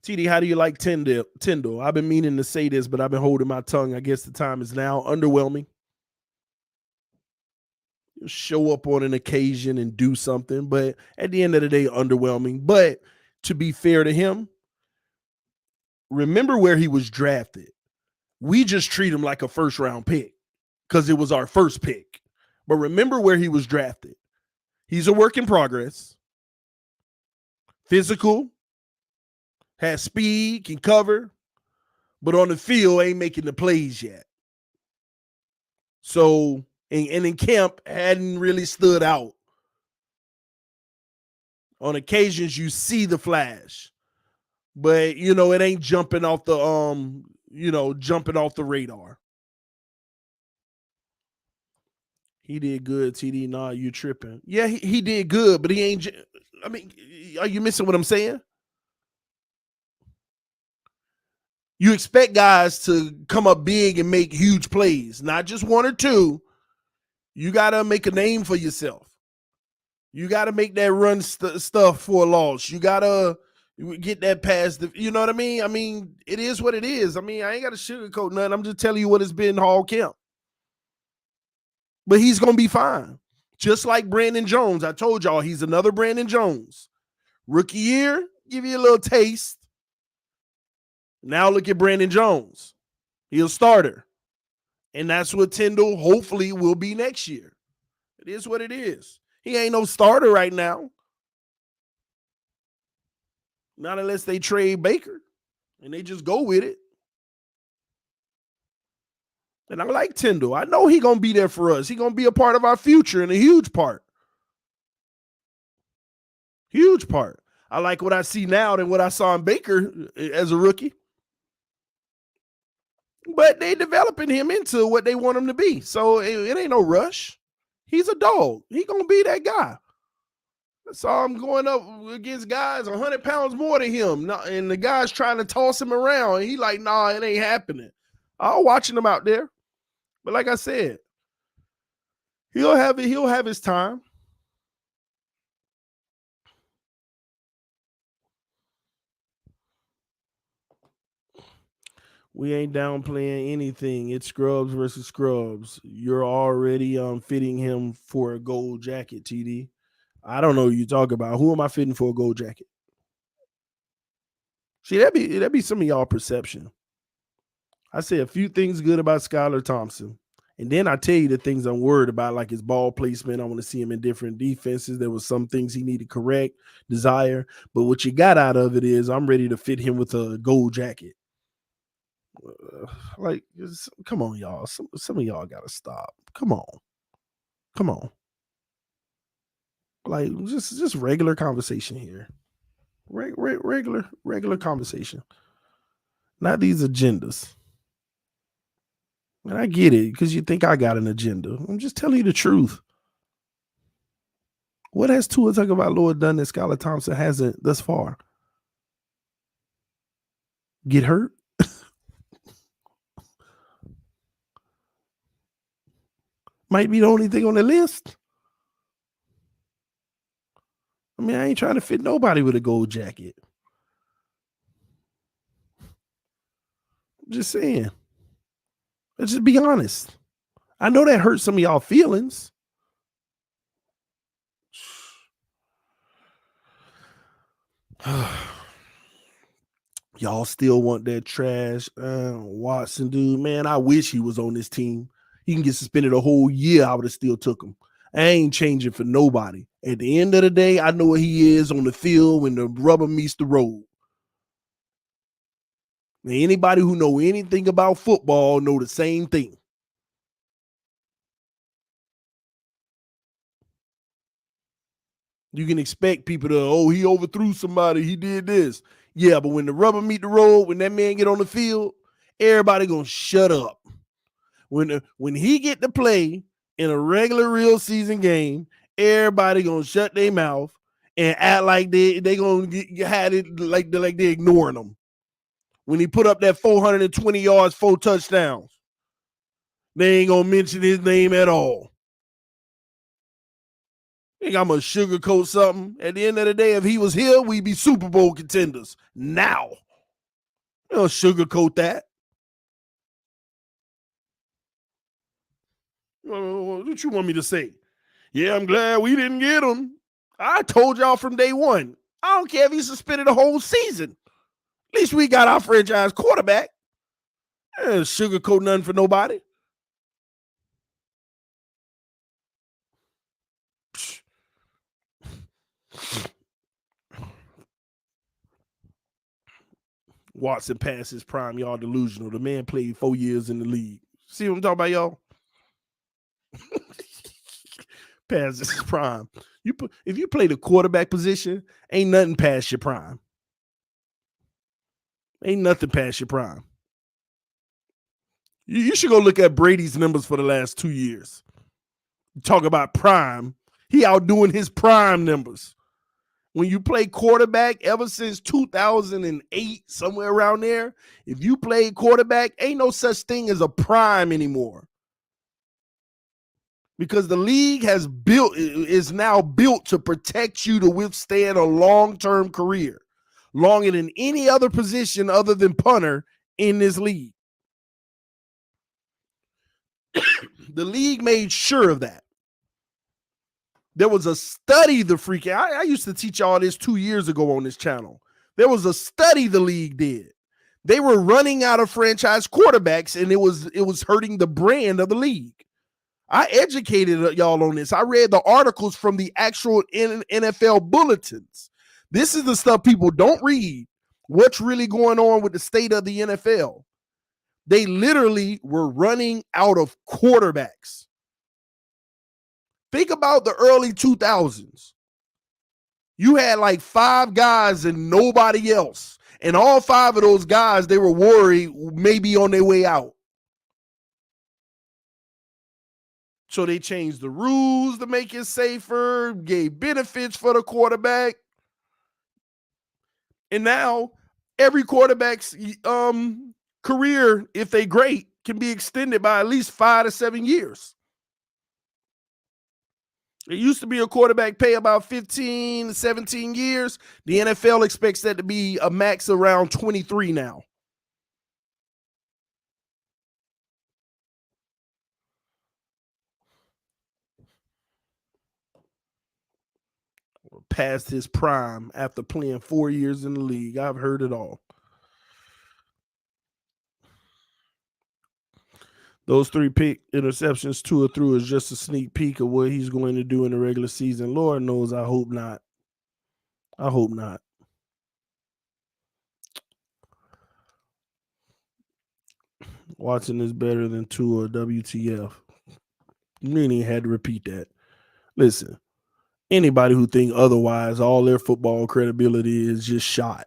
TD, how do you like Tyndall? I've been meaning to say this, but I've been holding my tongue. I guess the time is now. Underwhelming. He'll show up on an occasion and do something, but at the end of the day, underwhelming. But to be fair to him, remember where he was drafted. We just treat him like a first-round pick because it was our first pick. But remember where he was drafted. He's a work in progress. Physical. Has speed, can cover. But on the field, ain't making the plays yet. So, and in camp, hadn't really stood out. On occasions, you see the flash. But it ain't jumping off the radar. He did good, TD. Nah, you tripping. Yeah, he did good, but he ain't. I mean, are you missing what I'm saying? You expect guys to come up big and make huge plays, not just one or two. You got to make a name for yourself. You got to make that run stuff for a loss. You got to get that past. You know what I mean? I mean, it is what it is. I mean, I ain't got to sugarcoat nothing. I'm just telling you what it's been all camp. But he's going to be fine. Just like Brandon Jones. I told y'all he's another Brandon Jones. Rookie year, give you a little taste. Now look at Brandon Jones. He's a starter. And that's what Tyndall hopefully will be next year. It is what it is. He ain't no starter right now. Not unless they trade Baker and they just go with it. And I like Tyndall. I know he's going to be there for us. He's going to be a part of our future and a huge part. Huge part. I like what I see now than what I saw in Baker as a rookie. But they developing him into what they want him to be. So it ain't no rush. He's a dog. He going to be that guy. I saw him going up against guys 100 pounds more than him. And the guy's trying to toss him around. And he like, nah, it ain't happening. I'm watching him out there. But like I said, he'll have his time. We ain't downplaying anything. It's scrubs versus scrubs. You're already fitting him for a gold jacket, TD. I don't know what you talk about. Who am I fitting for a gold jacket? See, that'd be some of y'all perception. I say a few things good about Skylar Thompson. And then I tell you the things I'm worried about, like his ball placement. I want to see him in different defenses. There was some things he needed correct, desire. But what you got out of it is I'm ready to fit him with a gold jacket. Come on, y'all. Some of y'all got to stop. Come on. Like, just regular conversation here. Regular conversation. Not these agendas. And I get it because you think I got an agenda. I'm just telling you the truth. What has Tua Tagovailoa done that Skylar Thompson hasn't thus far? Get hurt? Might be the only thing on the list. I mean, I ain't trying to fit nobody with a gold jacket. I'm just saying. Let's just be honest. I know that hurts some of y'all feelings. Y'all still want that trash Watson dude. Man, I wish he was on this team. He can get suspended a whole year. I would have still took him. I ain't changing for nobody. At the end of the day, I know what he is on the field when the rubber meets the road. Now, anybody who know anything about football know the same thing. You can expect people to, he overthrew somebody. He did this. Yeah, but when the rubber meet the road, when that man get on the field, everybody gonna shut up. When he get to play in a regular real season game, everybody gonna shut their mouth and act like they gonna had it like they ignoring them. When he put up that 420 yards, 4 touchdowns, they ain't gonna mention his name at all. Think I'm gonna sugarcoat something. At the end of the day, if he was here, we'd be Super Bowl contenders. Now, you don't sugarcoat that. What you want me to say? Yeah, I'm glad we didn't get him. I told y'all from day one. I don't care if he suspended the whole season. At least we got our franchise quarterback. Sugarcoat nothing for nobody. Watson past his prime, y'all delusional. The man played 4 years in the league. See what I'm talking about, y'all? Past his prime. If you play the quarterback position, ain't nothing past your prime. Ain't nothing past your prime. You should go look at Brady's numbers for the last 2 years. Talk about prime. He outdoing his prime numbers. When you play quarterback ever since 2008, somewhere around there, if you play quarterback, ain't no such thing as a prime anymore. Because the league is now built to protect you to withstand a long-term career, longer than any other position other than punter in this league. The league made sure of that. There was a study I used to teach y'all this 2 years ago on this channel. There was a study the league did. They were running out of franchise quarterbacks, and it was hurting the brand of the league. I educated y'all on this. I read the articles from the actual NFL bulletins. This is the stuff people don't read. What's really going on with the state of the NFL? They literally were running out of quarterbacks. Think about the early 2000s. You had like 5 guys and nobody else. And all 5 of those guys, they were worried maybe on their way out. So they changed the rules to make it safer, gave benefits for the quarterback. And now every quarterback's career, if they great, can be extended by at least 5 to 7 years. It used to be a quarterback pay about 15 to 17 years. The NFL expects that to be a max around 23 now. Past his prime after playing 4 years in the league. I've heard it all. Those 3 pick interceptions Tua threw is just a sneak peek of what he's going to do in the regular season. Lord knows, I hope not. I hope not. Watson is better than Tua, WTF. You ain't even had to repeat that. Listen, anybody who think otherwise, all their football credibility is just shot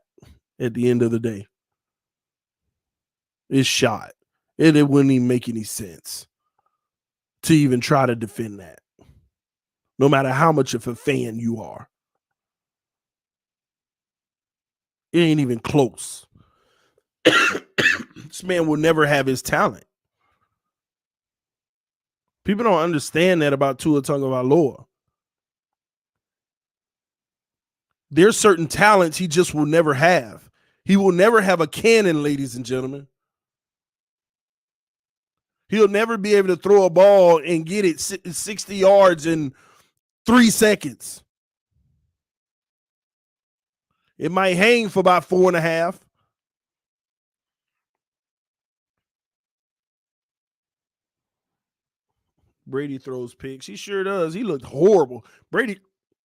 at the end of the day. It's shot. It wouldn't even make any sense to even try to defend that, no matter how much of a fan you are. It ain't even close. This man will never have his talent. People don't understand that about Tua Tagovailoa. There's certain talents he just will never have. He will never have a cannon, ladies and gentlemen. He'll never be able to throw a ball and get it 60 yards in 3 seconds. It might hang for about 4.5. Brady throws picks. He sure does. He looked horrible. Brady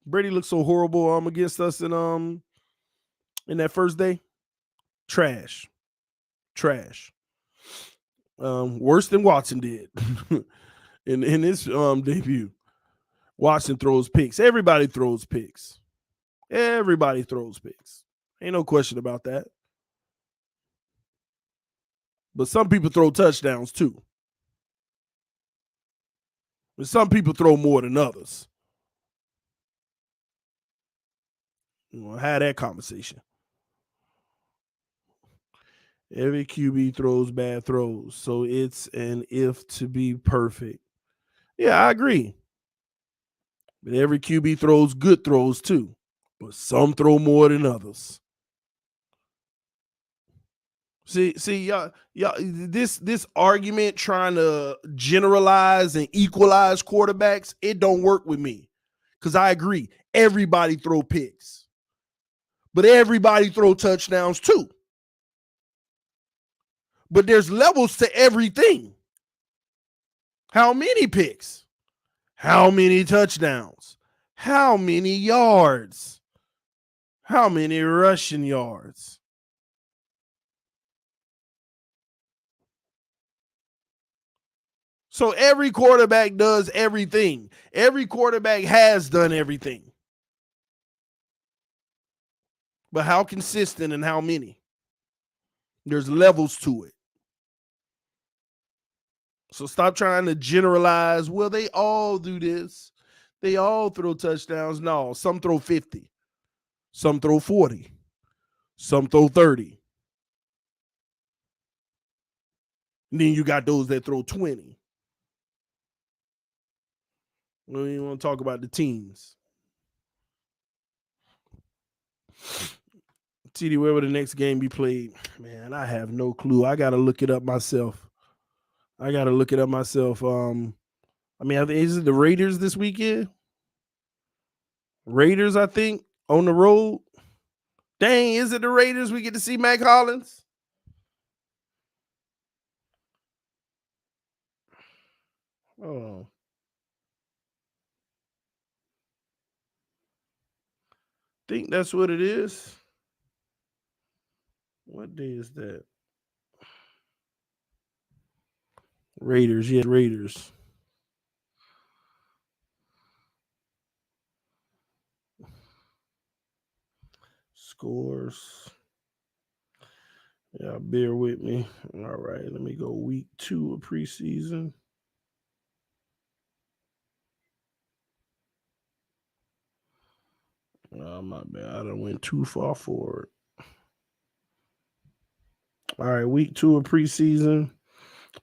looked so horrible against us in that first day. Trash. Worse than Watson did in his debut. Watson throws picks. Everybody throws picks. Ain't no question about that. But some people throw touchdowns too. But some people throw more than others. We'll have that conversation. Every QB throws bad throws, so it's an if to be perfect. Yeah, I agree. But every QB throws good throws too, but some throw more than others. See, y'all, this argument trying to generalize and equalize quarterbacks, it don't work with me. Because I agree, everybody throw picks, but everybody throw touchdowns too. But there's levels to everything. How many picks? How many touchdowns? How many yards? How many rushing yards? So every quarterback does everything. Every quarterback has done everything. But how consistent and how many? There's levels to it. So stop trying to generalize. Well, they all do this. They all throw touchdowns. No, some throw 50. Some throw 40. Some throw 30. And then you got those that throw 20. We don't even want to talk about the teams. TD, where will the next game be played? Man, I have no clue. I got to look it up myself. I mean, is it the Raiders this weekend? Raiders, I think, on the road. Dang, is it the Raiders? We get to see Mac Hollins? Oh. Think that's what it is. What day is that? Raiders, yeah, Raiders. Scores. Yeah, bear with me. All right, let me go week 2 of preseason. Oh, my bad. I done went too far forward. All right, week 2 of preseason.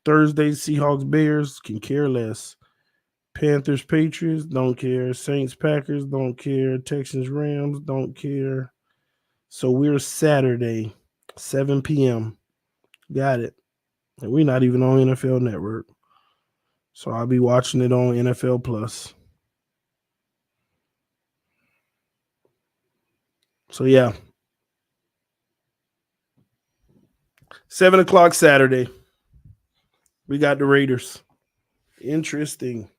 Thursday, Seahawks, Bears, can care less. Panthers, Patriots, don't care. Saints, Packers, don't care. Texans, Rams, don't care. So we're Saturday, 7 p.m. Got it. And we're not even on NFL Network. So I'll be watching it on NFL Plus. So yeah. 7 o'clock Saturday. We got the Raiders. Interesting.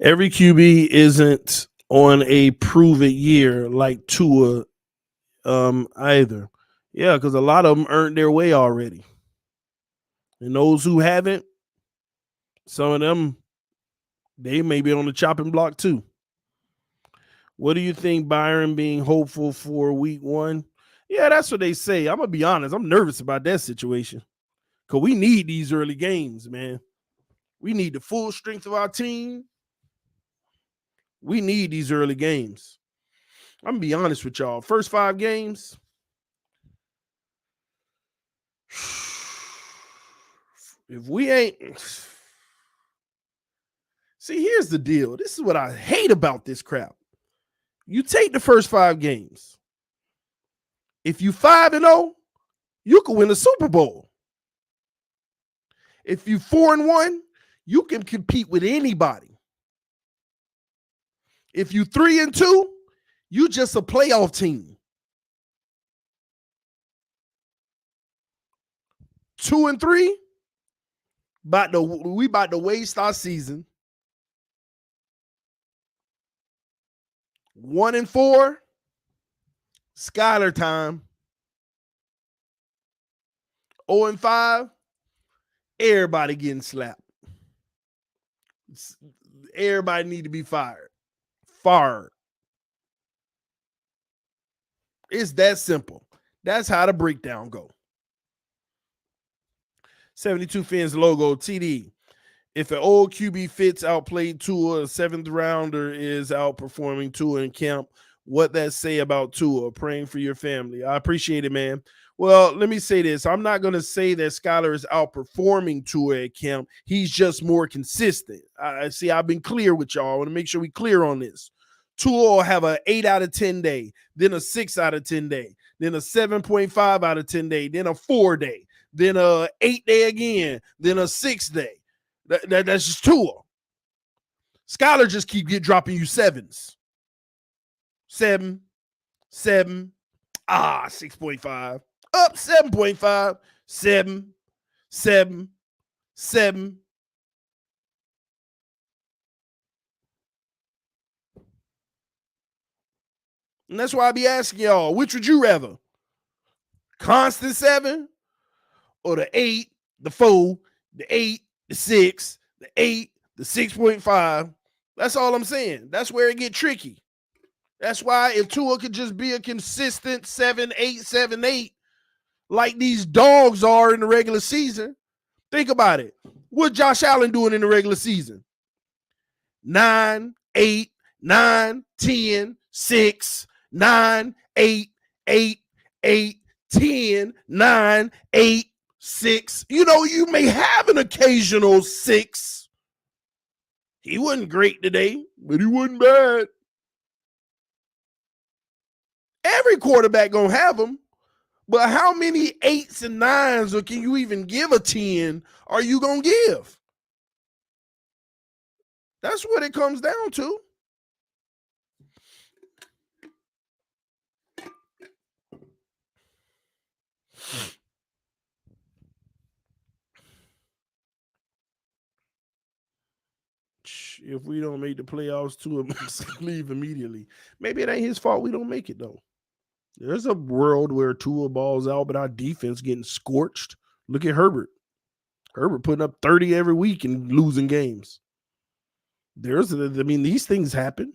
Every QB isn't on a prove it year like Tua either. Yeah, because a lot of them earned their way already. And those who haven't, some of them, they may be on the chopping block too. What do you think, Byron, being hopeful for week 1? Yeah, that's what they say. I'm going to be honest. I'm nervous about that situation because we need these early games, man. We need the full strength of our team. We need these early games. I'm going to be honest with y'all. First 5 games, if we ain't... See, here's the deal. This is what I hate about this crap. You take the first 5 games. If you 5-0, you can win the Super Bowl. If you 4-1, you can compete with anybody. If you 3-2, you just a playoff team. 2-3, we about to waste our season. 1-4, Skyler time. 0-5, everybody getting slapped. Everybody need to be fired. It's that simple. That's how the breakdown go. 72 Fins logo, TD. If an old QB Fitz outplayed Tua, a 7th rounder is outperforming Tua in camp, what that say about Tua? Praying for your family. I appreciate it, man. Well, let me say this. I'm not going to say that Skyler is outperforming Tua at camp. He's just more consistent. I've been clear with y'all. I want to make sure we clear on this. Tua will have an 8 out of 10 day, then a 6 out of 10 day, then a 7.5 out of 10 day, then a 4 day, then a 8 day again, then a 6 day. That's just Tua. Skyler just dropping you 7s. 7, 6.5. Up 7.5, 7, 7, 7. And that's why I be asking y'all, which would you rather? Constant 7 or the 8, the 4, the 8, the 6, the 8, the 6.5? That's all I'm saying. That's where it get tricky. That's why if Tua could just be a consistent 7-8, 7-8, like these dogs are in the regular season, think about it. What Josh Allen doing in the regular season? 9, 8, 9, 10, 6, 9, 8, 8, 8, 10, 9, 8, 6. You know, you may have an occasional 6. He wasn't great today, but he wasn't bad. Every quarterback gonna have them, but how many 8s and 9s, or can you even give a 10, are you gonna give? That's what it comes down to. If we don't make the playoffs, Tua must leave immediately. Maybe it ain't his fault we don't make it, though. There's a world where Tua balls out, but our defense getting scorched. Look at Herbert. Herbert putting up 30 every week and losing games. These things happen.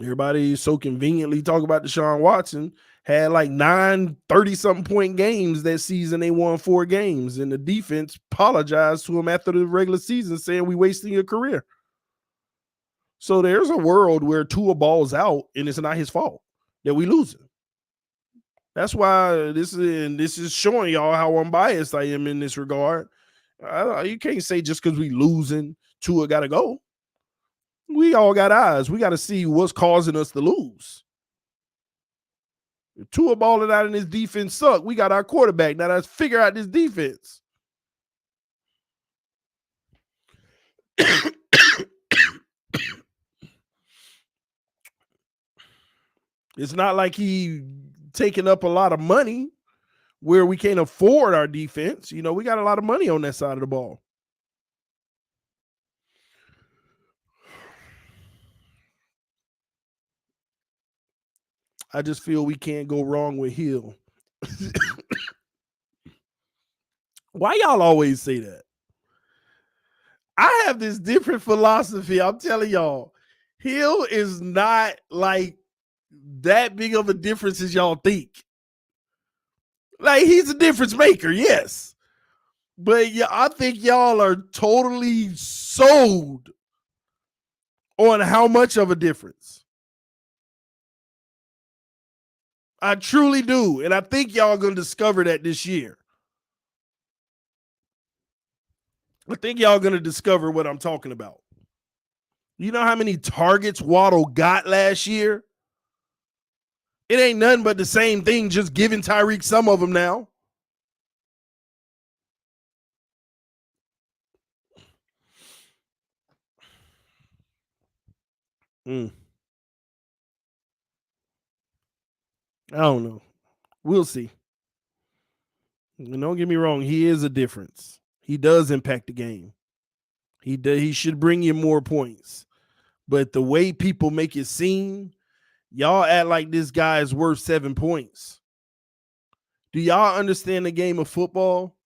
Everybody so conveniently talk about Deshaun Watson. Had like 9 30-something point games that season. They won 4 games, and the defense apologized to him after the regular season saying, we wasting your career. So there's a world where Tua balls out, and it's not his fault that we losing. That's why this is showing y'all how unbiased I am in this regard. You can't say just because we losing, Tua got to go. We all got eyes. We got to see what's causing us to lose. If Tua balling out and his defense suck, we got our quarterback. Now let's figure out this defense. It's not like he taking up a lot of money where we can't afford our defense. You know, we got a lot of money on that side of the ball. I just feel we can't go wrong with Hill. Why y'all always say that? I have this different philosophy. I'm telling y'all, Hill is not like that big of a difference as y'all think. Like, he's a difference maker, yes. But yeah, I think y'all are totally sold on how much of a difference. I truly do. And I think y'all are going to discover that this year. I think y'all are going to discover what I'm talking about. You know how many targets Waddle got last year? It ain't nothing but the same thing, just giving Tyreek some of them now. I don't know. We'll see. And don't get me wrong, he is a difference. He does impact the game. He should bring you more points. But the way people make it seem, y'all act like this guy is worth 7 points. Do y'all understand the game of football?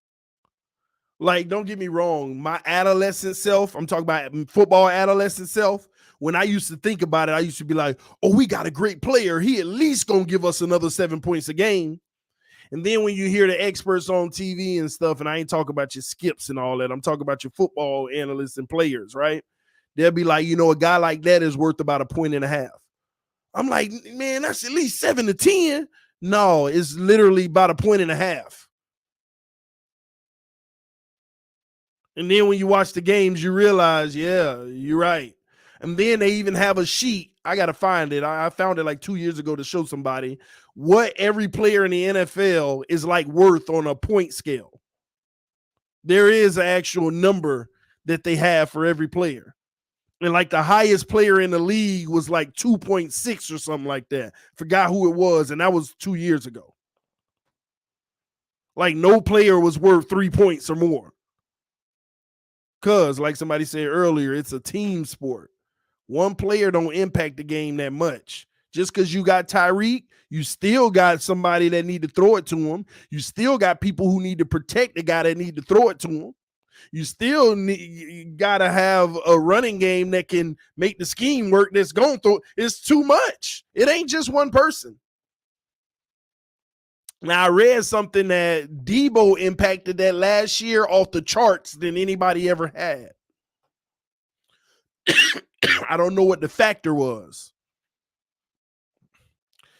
Like, don't get me wrong, my adolescent self, I'm talking about football adolescent self, when I used to think about it, I used to be like, oh, we got a great player. He at least going to give us another 7 points a game. And then when you hear the experts on TV and stuff, and I ain't talking about your skips and all that, I'm talking about your football analysts and players, right? They'll be like, you know, a guy like that is worth about 1.5 points. I'm like, man, that's at least 7 to 10. No, it's literally about 1.5 points. And then when you watch the games, you realize, yeah, you're right. And then they even have a sheet. I got to find it. I found it like 2 years ago to show somebody what every player in the NFL is like worth on a point scale. There is an actual number that they have for every player. And like the highest player in the league was like 2.6 or something like that. Forgot who it was. And that was 2 years ago. Like no player was worth 3 points or more. Because like somebody said earlier, it's a team sport. One player don't impact the game that much. Just because you got Tyreek, you still got somebody that need to throw it to him. You still got people who need to protect the guy that need to throw it to him. You still you gotta have a running game that can make the scheme work. That's going through. It's too much. It ain't just one person. Now I read something that Debo impacted that last year off the charts than anybody ever had. I don't know what the factor was.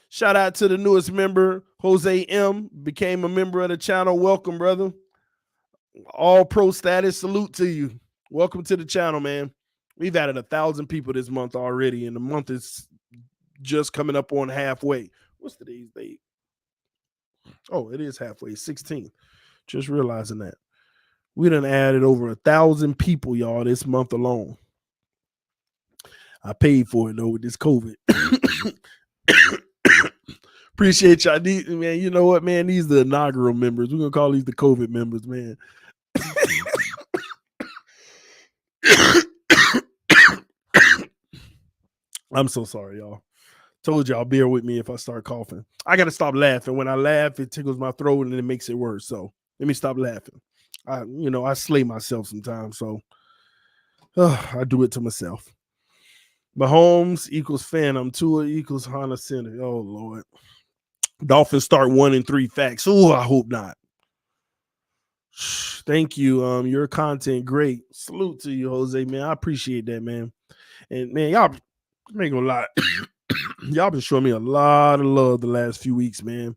Shout out to the newest member, Jose M. Became a member of the channel. Welcome, brother. All pro status. Salute to you. Welcome to the channel, man. We've added 1,000 people this month already, and the month is just coming up on halfway. What's today's date? Oh, it is halfway, 16th. Just realizing that. We done added over 1,000 people, y'all, this month alone. I paid for it, though, with this COVID. Appreciate y'all, man. You know what, man? These are the inaugural members. We're going to call these the COVID members, man. I'm so sorry, y'all. Told y'all, bear with me if I start coughing. I got to stop laughing. When I laugh, it tickles my throat and it makes it worse. So let me stop laughing. I slay myself sometimes. So I do it to myself. Mahomes equals Phantom. Tua equals Honda Center. Oh, Lord. Dolphins start 1-3 facts. Oh, I hope not. Thank you. Your content great. Salute to you, Jose, man. I appreciate that, man. And man, y'all ain't gonna lie. Y'all been showing me a lot of love the last few weeks, man.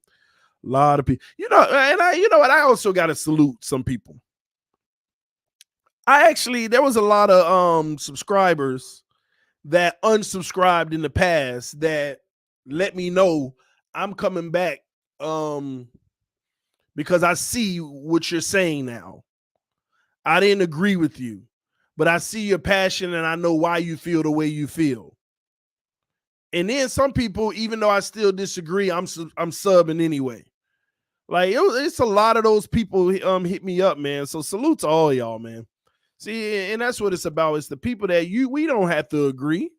A lot of people, and you know what? I also got to salute some people. There was a lot of subscribers that unsubscribed in the past that let me know I'm coming back because I see what you're saying now. I didn't agree with you, but I see your passion and I know why you feel the way you feel. And then some people, even though I still disagree, I'm subbing anyway. Like it's a lot of those people hit me up, man. So salute to all y'all, man. See, and that's what it's about. It's the people that we don't have to agree,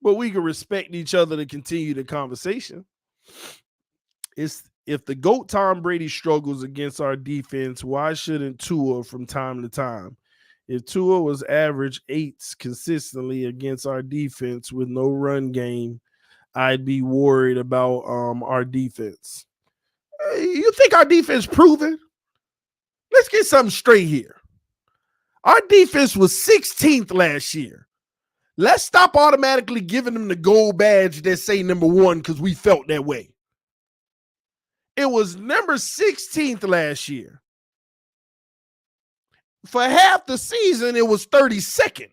but we can respect each other to continue the conversation. It's if the GOAT Tom Brady struggles against our defense, why shouldn't Tua from time to time? If Tua was average 8s consistently against our defense with no run game, I'd be worried about our defense. You think our defense proven? Let's get something straight here. Our defense was 16th last year. Let's stop automatically giving them the gold badge that say number 1 because we felt that way. It was number 16th last year. For half the season, it was 32nd.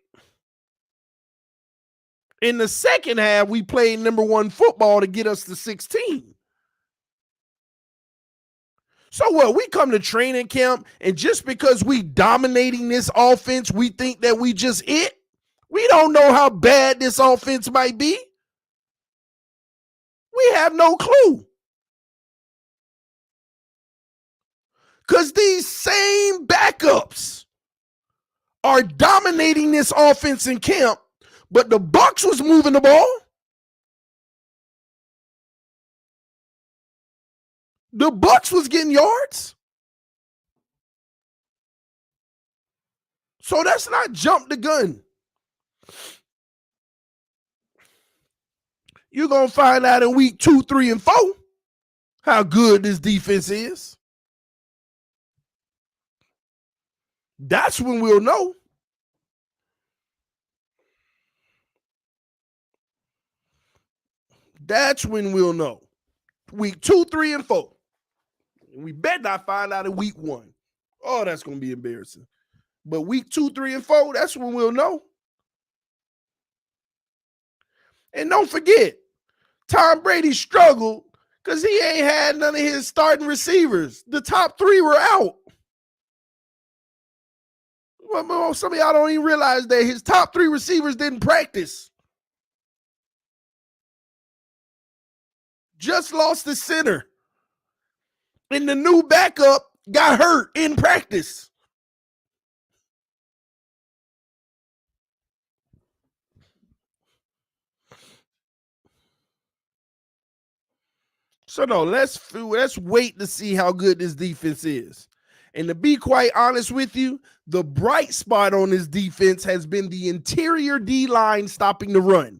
In the second half, we played number 1 football to get us to 16. So what? We come to training camp, and just because we dominating this offense, we think that we just it? We don't know how bad this offense might be. We have no clue. Because these same backups are dominating this offense in camp, but the Bucs was moving the ball. The Bucs was getting yards. So that's not jump the gun. You're going to find out in week 2, 3, and 4 how good this defense is. That's when we'll know. That's when we'll know. Week 2, 3, and 4. We better not find out in week 1. Oh, that's going to be embarrassing. But week 2, 3, and 4, that's when we'll know. And don't forget, Tom Brady struggled because he ain't had none of his starting receivers. The top 3 were out. Well, some of y'all don't even realize that his top 3 receivers didn't practice. Just lost the center. And the new backup got hurt in practice. So no, let's wait to see how good this defense is. And to be quite honest with you, the bright spot on this defense has been the interior D-line stopping the run.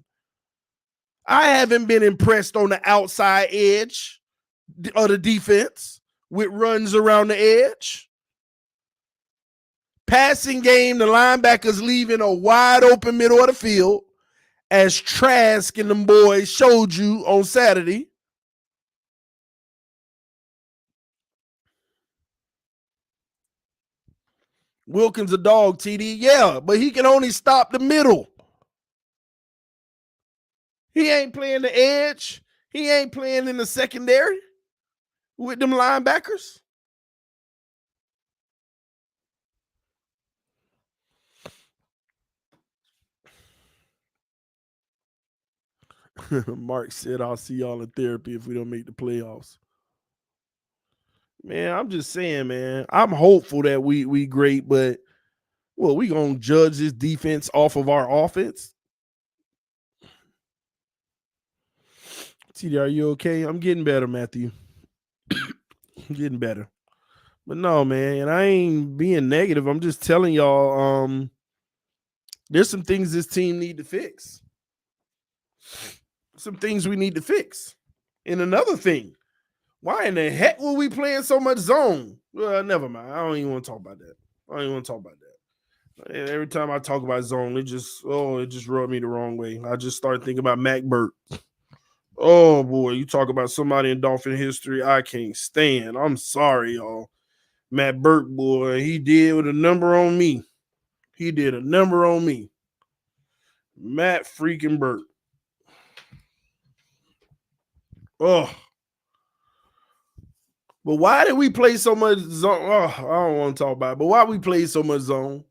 I haven't been impressed on the outside edge of the defense with runs around the edge. Passing game, the linebackers leaving a wide open middle of the field, as Trask and them boys showed you on Saturday. Wilkins a dog, TD. Yeah, but he can only stop the middle. He ain't playing the edge. He ain't playing in the secondary with them linebackers. Mark said, I'll see y'all in therapy if we don't make the playoffs. Man, I'm just saying, man. I'm hopeful that we great, but well, we gonna judge this defense off of our offense. TD, are you okay? I'm getting better, Matthew. I'm getting better. But no, man, and I ain't being negative. I'm just telling y'all, there's some things this team need to fix. Some things we need to fix. And another thing, why in the heck were we playing so much zone? Well, never mind. I don't even want to talk about that. And every time I talk about zone, it just rubbed me the wrong way. I just started thinking about Mac Burt. Oh boy, you talk about somebody in Dolphin history I can't stand. I'm sorry, y'all. Matt Burt, boy, he did a number on me. Matt freaking Burt. Oh. But why did we play so much zone? Oh, I don't want to talk about it. But why we play so much zone?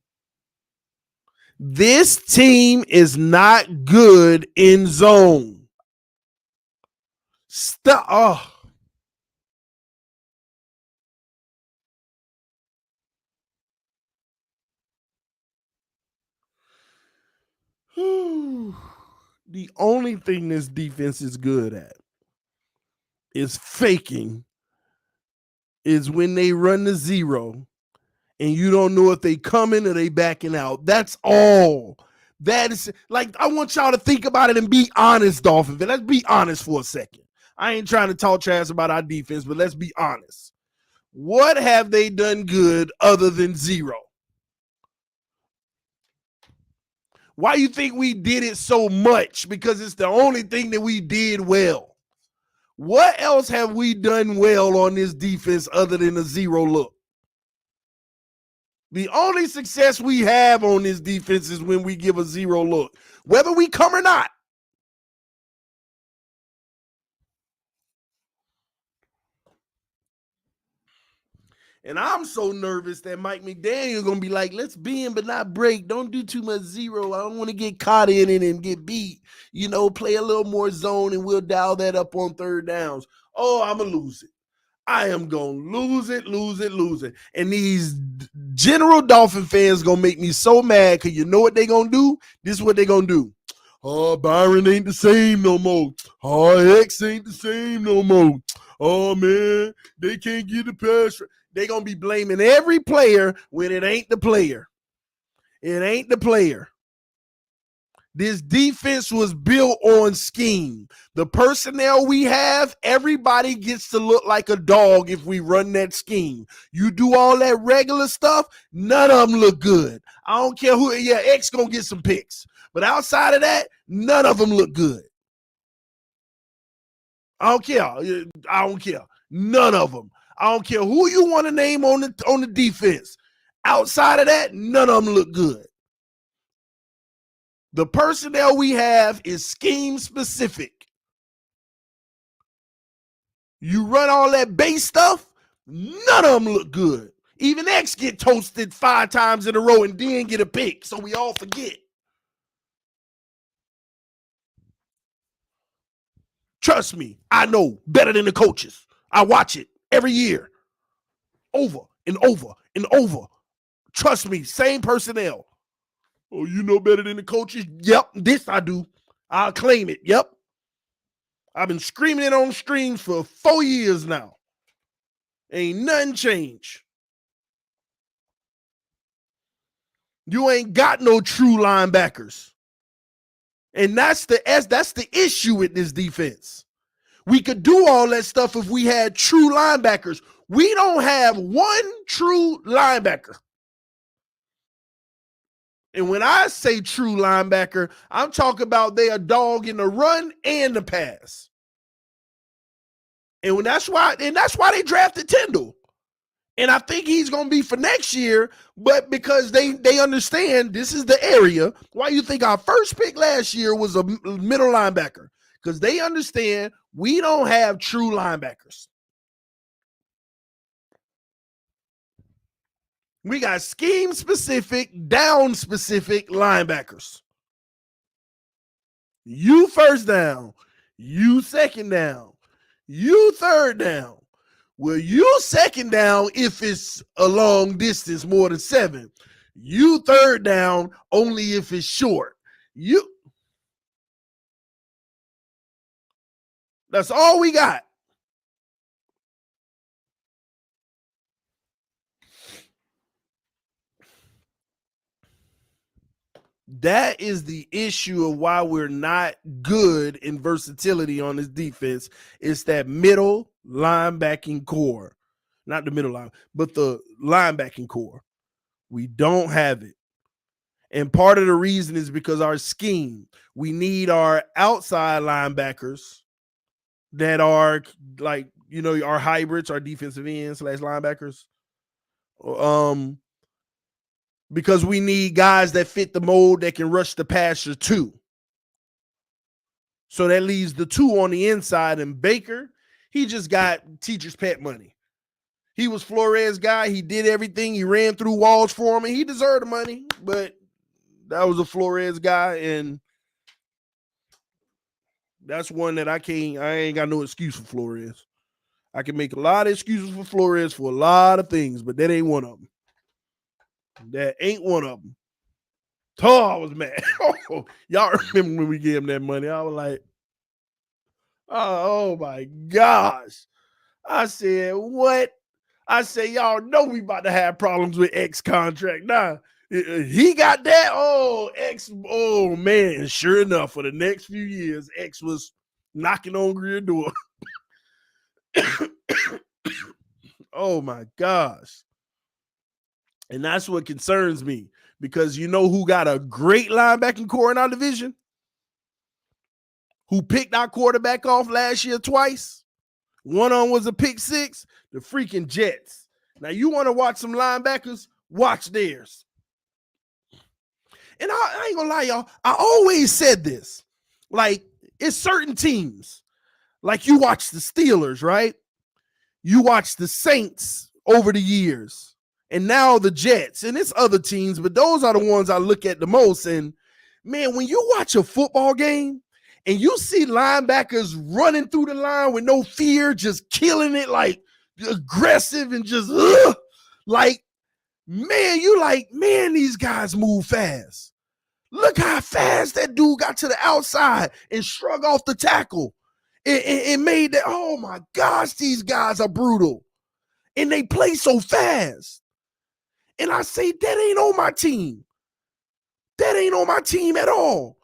This team is not good in zone. Stop. Oh. The only thing this defense is good at is faking, is when they run the zero and you don't know if they coming or they backing out. That's all. That is, like, I want y'all to think about it and be honest, Dolphin. Let's be honest for a second. I ain't trying to talk trash about our defense, but let's be honest. What have they done good other than zero? Why you think we did it so much? Because it's the only thing that we did well. What else have we done well on this defense other than a zero look? The only success we have on this defense is when we give a zero look, whether we come or not. And I'm so nervous that Mike McDaniel going to be like, let's bend but not break. Don't do too much zero. I don't want to get caught in it and get beat. You know, play a little more zone and we'll dial that up on third downs. Oh, I'm going to lose it. I am going to lose it. And these general Dolphin fans going to make me so mad because you know what they going to do? This is what they going to do. Oh, Byron ain't the same no more. Oh, X ain't the same no more. Oh, man, they can't get the pass. They're going to be blaming every player when it ain't the player. It ain't the player. This defense was built on scheme. The personnel we have, everybody gets to look like a dog if we run that scheme. You do all that regular stuff, none of them look good. I don't care who. Yeah, X going to get some picks. But outside of that, none of them look good. I don't care. None of them. I don't care who you want to name on the defense. Outside of that, none of them look good. The personnel we have is scheme specific. You run all that base stuff, none of them look good. Even X get toasted 5 times in a row and then get a pick, so we all forget. Trust me, I know better than the coaches. I watch it every year. Over and over and over. Trust me, same personnel. Oh, you know better than the coaches? Yep, this I do. I'll claim it. Yep. I've been screaming it on streams for 4 years now. Ain't nothing changed. You ain't got no true linebackers. And that's the issue with this defense. We could do all that stuff if we had true linebackers. We don't have one true linebacker. And when I say true linebacker, I'm talking about they a dog in the run and the pass. And that's why they drafted Tyndall. And I think he's going to be for next year, but because they understand this is the area. Why you think our first pick last year was a middle linebacker? Because they understand we don't have true linebackers. We got scheme-specific, down-specific linebackers. You first down, you second down, you third down. Well, you second down if it's a long distance, more than 7. You third down only if it's short. That's all we got. That is the issue of why we're not good in versatility on this defense. It's that middle linebacking core. Not the middle line, but the linebacking core. We don't have it. And part of the reason is because our scheme. We need our outside linebackers that are like, our hybrids, our defensive ends / linebackers. Because we need guys that fit the mold that can rush the passer too. So that leaves the 2 on the inside. And Baker, he just got teacher's pet money. He was Flores' guy. He did everything. He ran through walls for him, and he deserved the money. But that was a Flores guy, and that's one that I ain't got no excuse for Flores. I can make a lot of excuses for Flores for a lot of things, but that ain't one of them. That ain't one of them. Oh, I was mad. Y'all remember when we gave him that money? I was like, oh my gosh. I said, what? I said, y'all know we about to have problems with X contract. Nah, he got that. Oh, X. Oh, man. Sure enough, for the next few years, X was knocking on Greer's door. Oh my gosh. And that's what concerns me, because you know who got a great linebacking core in our division? Who picked our quarterback off last year twice? One on was a pick 6, the freaking Jets. Now, you want to watch some linebackers? Watch theirs. And I ain't going to lie, y'all. I always said this. Like, it's certain teams. Like, you watch the Steelers, right? You watch the Saints over the years. And now the Jets, and it's other teams, but those are the ones I look at the most. And man, when you watch a football game and you see linebackers running through the line with no fear, just killing it, like aggressive and just like, man, these guys move fast. Look how fast that dude got to the outside and shrugged off the tackle. It made that, oh my gosh, these guys are brutal. And they play so fast. And I say, that ain't on my team. That ain't on my team at all.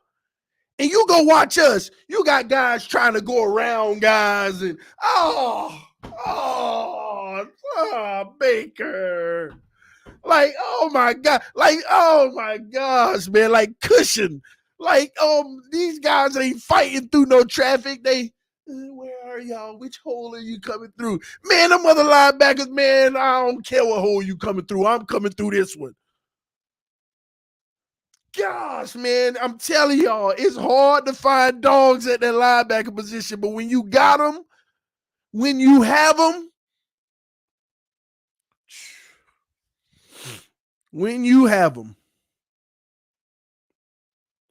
And you go watch us. You got guys trying to go around guys and, Baker. Like, oh my God. Like, oh my gosh, man. Like cushion. Like, these guys ain't fighting through no traffic. Where are y'all? Which hole are you coming through? Man, them other linebackers, man, I don't care what hole you coming through. I'm coming through this one. Gosh, man, I'm telling y'all, it's hard to find dogs at that linebacker position, but when you got them, when you have them,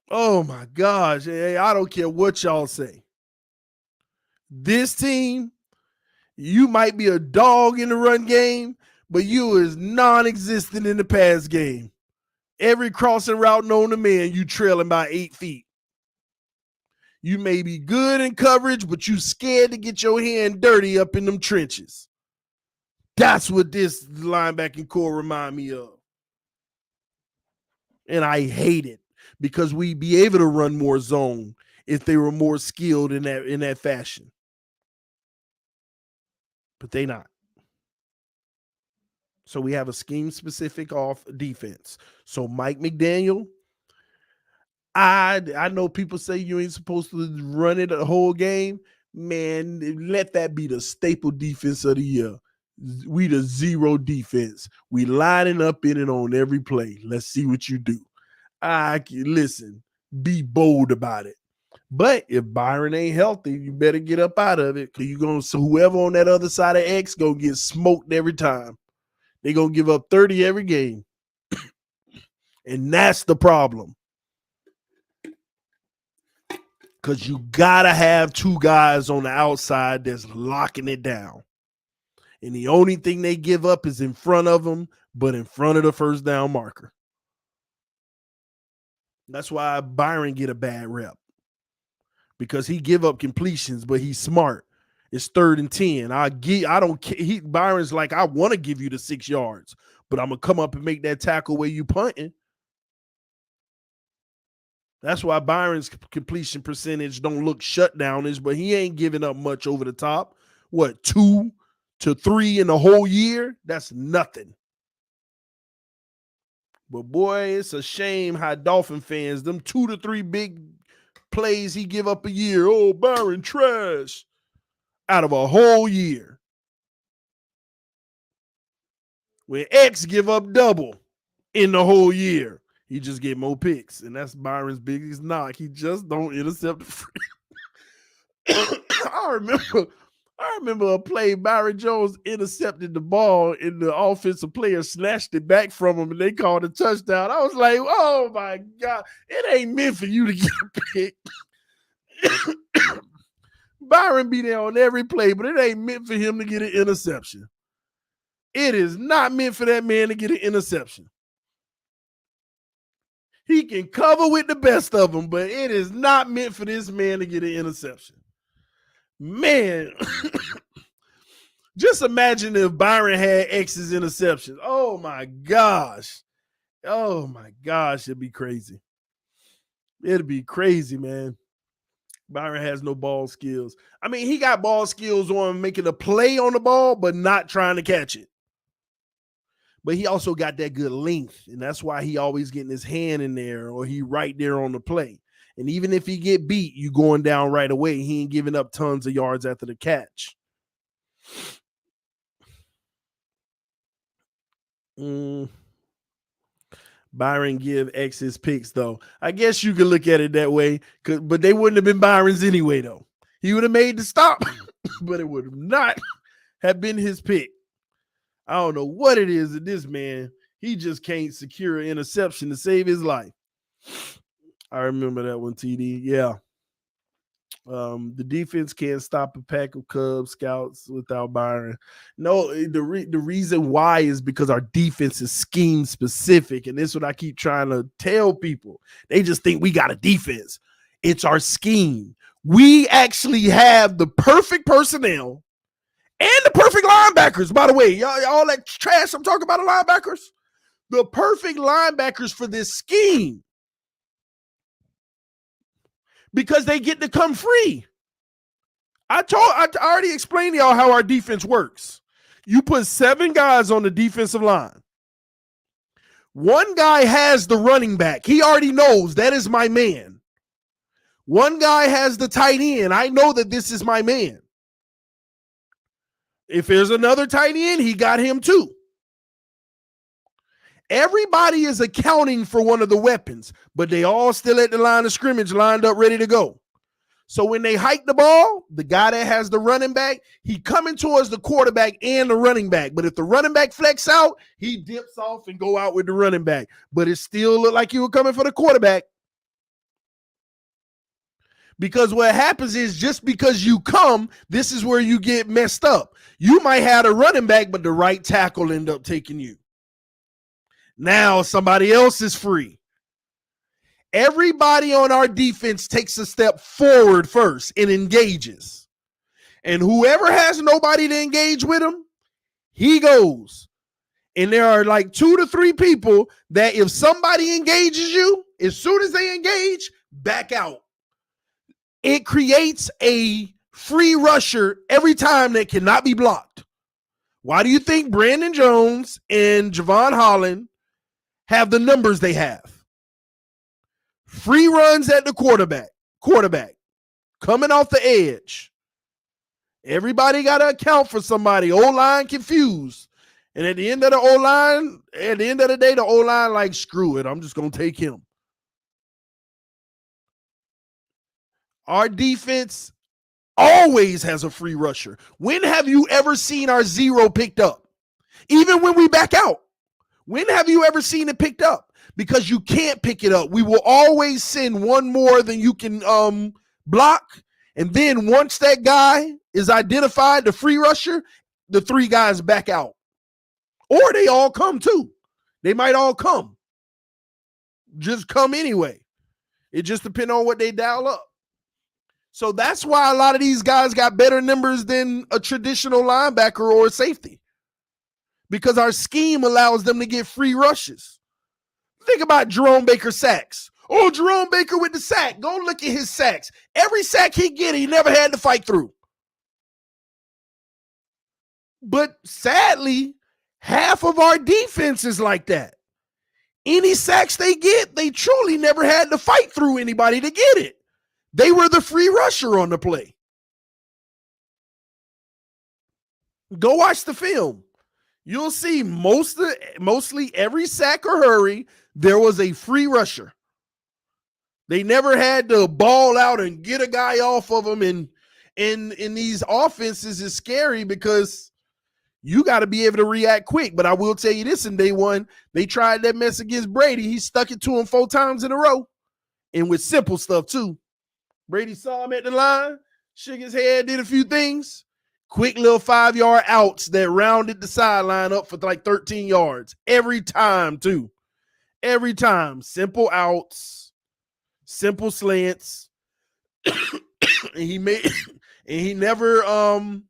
oh my gosh, I don't care what y'all say. This team, you might be a dog in the run game, but you is non-existent in the pass game. Every crossing route known to man, you trailing by 8 feet. You may be good in coverage, but you scared to get your hand dirty up in them trenches. That's what this linebacking core remind me of. And I hate it because we'd be able to run more zone if they were more skilled in that fashion. But they not. So we have a scheme specific off defense. So Mike McDaniel, I know people say you ain't supposed to run it the whole game. Man, let that be the staple defense of the year. We the zero defense. We lining up in it on every play. Let's see what you do. Listen, be bold about it. But if Byron ain't healthy, you better get up out of it because you're going to, so whoever on that other side of X going to get smoked every time. They're going to give up 30 every game. And that's the problem. Because you got to have two guys on the outside that's locking it down. And the only thing they give up is in front of them, but in front of the first down marker. That's why Byron get a bad rep. Because he give up completions, but he's smart. It's 3rd and 10. I don't care. Byron's like, I want to give you the 6 yards, but I'm going to come up and make that tackle where you punting. That's why Byron's completion percentage don't look shutdownish, but he ain't giving up much over the top. What, 2 to 3 in the whole year? That's nothing. But boy, it's a shame how Dolphin fans, them 2 to 3 big plays he give up a year. Oh, Byron trash. Out of a whole year. When X give up double in the whole year. He just get more picks, and that's Byron's biggest knock. He just don't intercept the free. I remember a play Byron Jones intercepted the ball, and the offensive player snatched it back from him, and they called a touchdown. I was like, oh, my God. It ain't meant for you to get a pick. Byron be there on every play, but it ain't meant for him to get an interception. It is not meant for that man to get an interception. He can cover with the best of them, but it is not meant for this man to get an interception. Man, just imagine if Byron had X's interceptions. Oh, my gosh. Oh, my gosh. It'd be crazy. It'd be crazy, man. Byron has no ball skills. I mean, he got ball skills on making a play on the ball, but not trying to catch it. But he also got that good length, and that's why he always getting his hand in there or he right there on the play. And even if he get beat, you going down right away. He ain't giving up tons of yards after the catch. Byron give X his picks, though. I guess you could look at it that way, but they wouldn't have been Byron's anyway, though. He would have made the stop, but it would not have been his pick. I don't know what it is that this man, he just can't secure an interception to save his life. I remember that one, TD. Yeah. The defense can't stop a pack of Cub Scouts without Byron. No, the reason why is because our defense is scheme specific, and this is what I keep trying to tell people. They just think we got a defense. It's our scheme. We actually have the perfect personnel and the perfect linebackers, by the way. Y'all, all that trash I'm talking about, the linebackers. The perfect linebackers for this scheme. Because they get to come free. I already explained to y'all how our defense works. You put 7 guys on the defensive line. 1 guy has the running back. He already knows that is my man. 1 guy has the tight end. I know that this is my man. If there's another tight end, he got him too. Everybody is accounting for one of the weapons, but they all still at the line of scrimmage, lined up, ready to go. So when they hike the ball, the guy that has the running back, he coming towards the quarterback and the running back. But if the running back flex out, he dips off and go out with the running back. But it still looked like you were coming for the quarterback. Because what happens is just because you come, this is where you get messed up. You might have a running back, but the right tackle end up taking you. Now somebody else is free. Everybody on our defense takes a step forward first and engages. And whoever has nobody to engage with him, he goes. And there are like 2 to 3 people that if somebody engages you, as soon as they engage, back out. It creates a free rusher every time that cannot be blocked. Why do you think Brandon Jones and Javon Holland have the numbers they have? Free runs at the quarterback coming off the edge. Everybody got to account for somebody. O-line confused. And at the end of the O-line, at the end of the day, the O-line like, screw it. I'm just going to take him. Our defense always has a free rusher. When have you ever seen our zero picked up? Even when we back out. When have you ever seen it picked up? Because you can't pick it up. We will always send one more than you can block. And then once that guy is identified, the free rusher, the 3 guys back out. Or they all come too. They might all come. Just come anyway. It just depends on what they dial up. So that's why a lot of these guys got better numbers than a traditional linebacker or a safety. Because our scheme allows them to get free rushes. Think about Jerome Baker sacks. Oh, Jerome Baker with the sack. Go look at his sacks. Every sack he get, he never had to fight through. But sadly, half of our defense is like that. Any sacks they get, they truly never had to fight through anybody to get it. They were the free rusher on the play. Go watch the film. You'll see mostly every sack or hurry, there was a free rusher. They never had to ball out and get a guy off of them. And in these offenses is scary because you got to be able to react quick. But I will tell you this, in day one, they tried that mess against Brady. He stuck it to him 4 times in a row. And with simple stuff too. Brady saw him at the line, shook his head, did a few things. Quick little 5-yard outs that rounded the sideline up for like 13 yards. Every time too. Every time. Simple outs. Simple slants. and he never and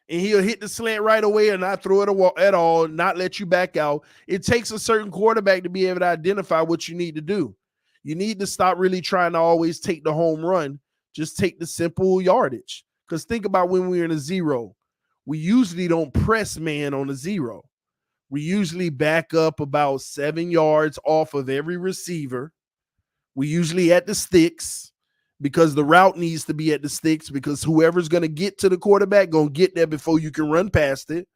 he'll hit the slant right away and not throw it at all, not let you back out. It takes a certain quarterback to be able to identify what you need to do. You need to stop really trying to always take the home run. Just take the simple yardage. Because think about when we're in a zero. We usually don't press man on a zero. We usually back up about 7 yards off of every receiver. We usually at the sticks because the route needs to be at the sticks because whoever's going to get to the quarterback going to get there before you can run past it.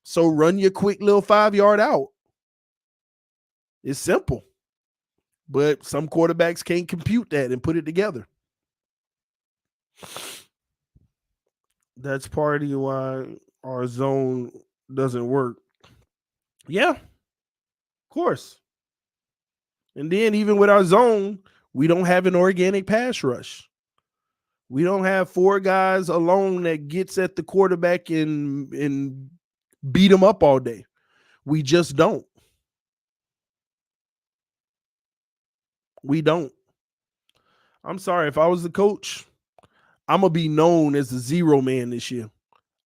So run your quick little 5-yard out. It's simple. But some quarterbacks can't compute that and put it together. That's partly why our zone doesn't work. Yeah, of course. And then even with our zone, we don't have an organic pass rush. We don't have 4 guys alone that gets at the quarterback and beat him up all day. We just don't. We don't. I'm sorry. If I was the coach, I'm going to be known as the zero man this year.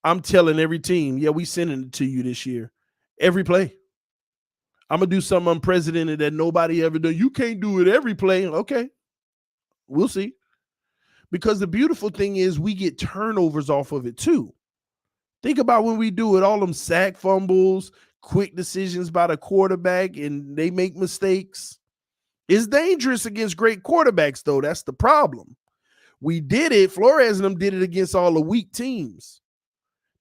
I'm telling every team, yeah, we sending it to you this year. Every play. I'm going to do something unprecedented that nobody ever done. You can't do it every play. Okay. We'll see. Because the beautiful thing is we get turnovers off of it too. Think about when we do it, all them sack fumbles, quick decisions by the quarterback, and they make mistakes. It's dangerous against great quarterbacks, though. That's the problem. We did it. Flores and them did it against all the weak teams.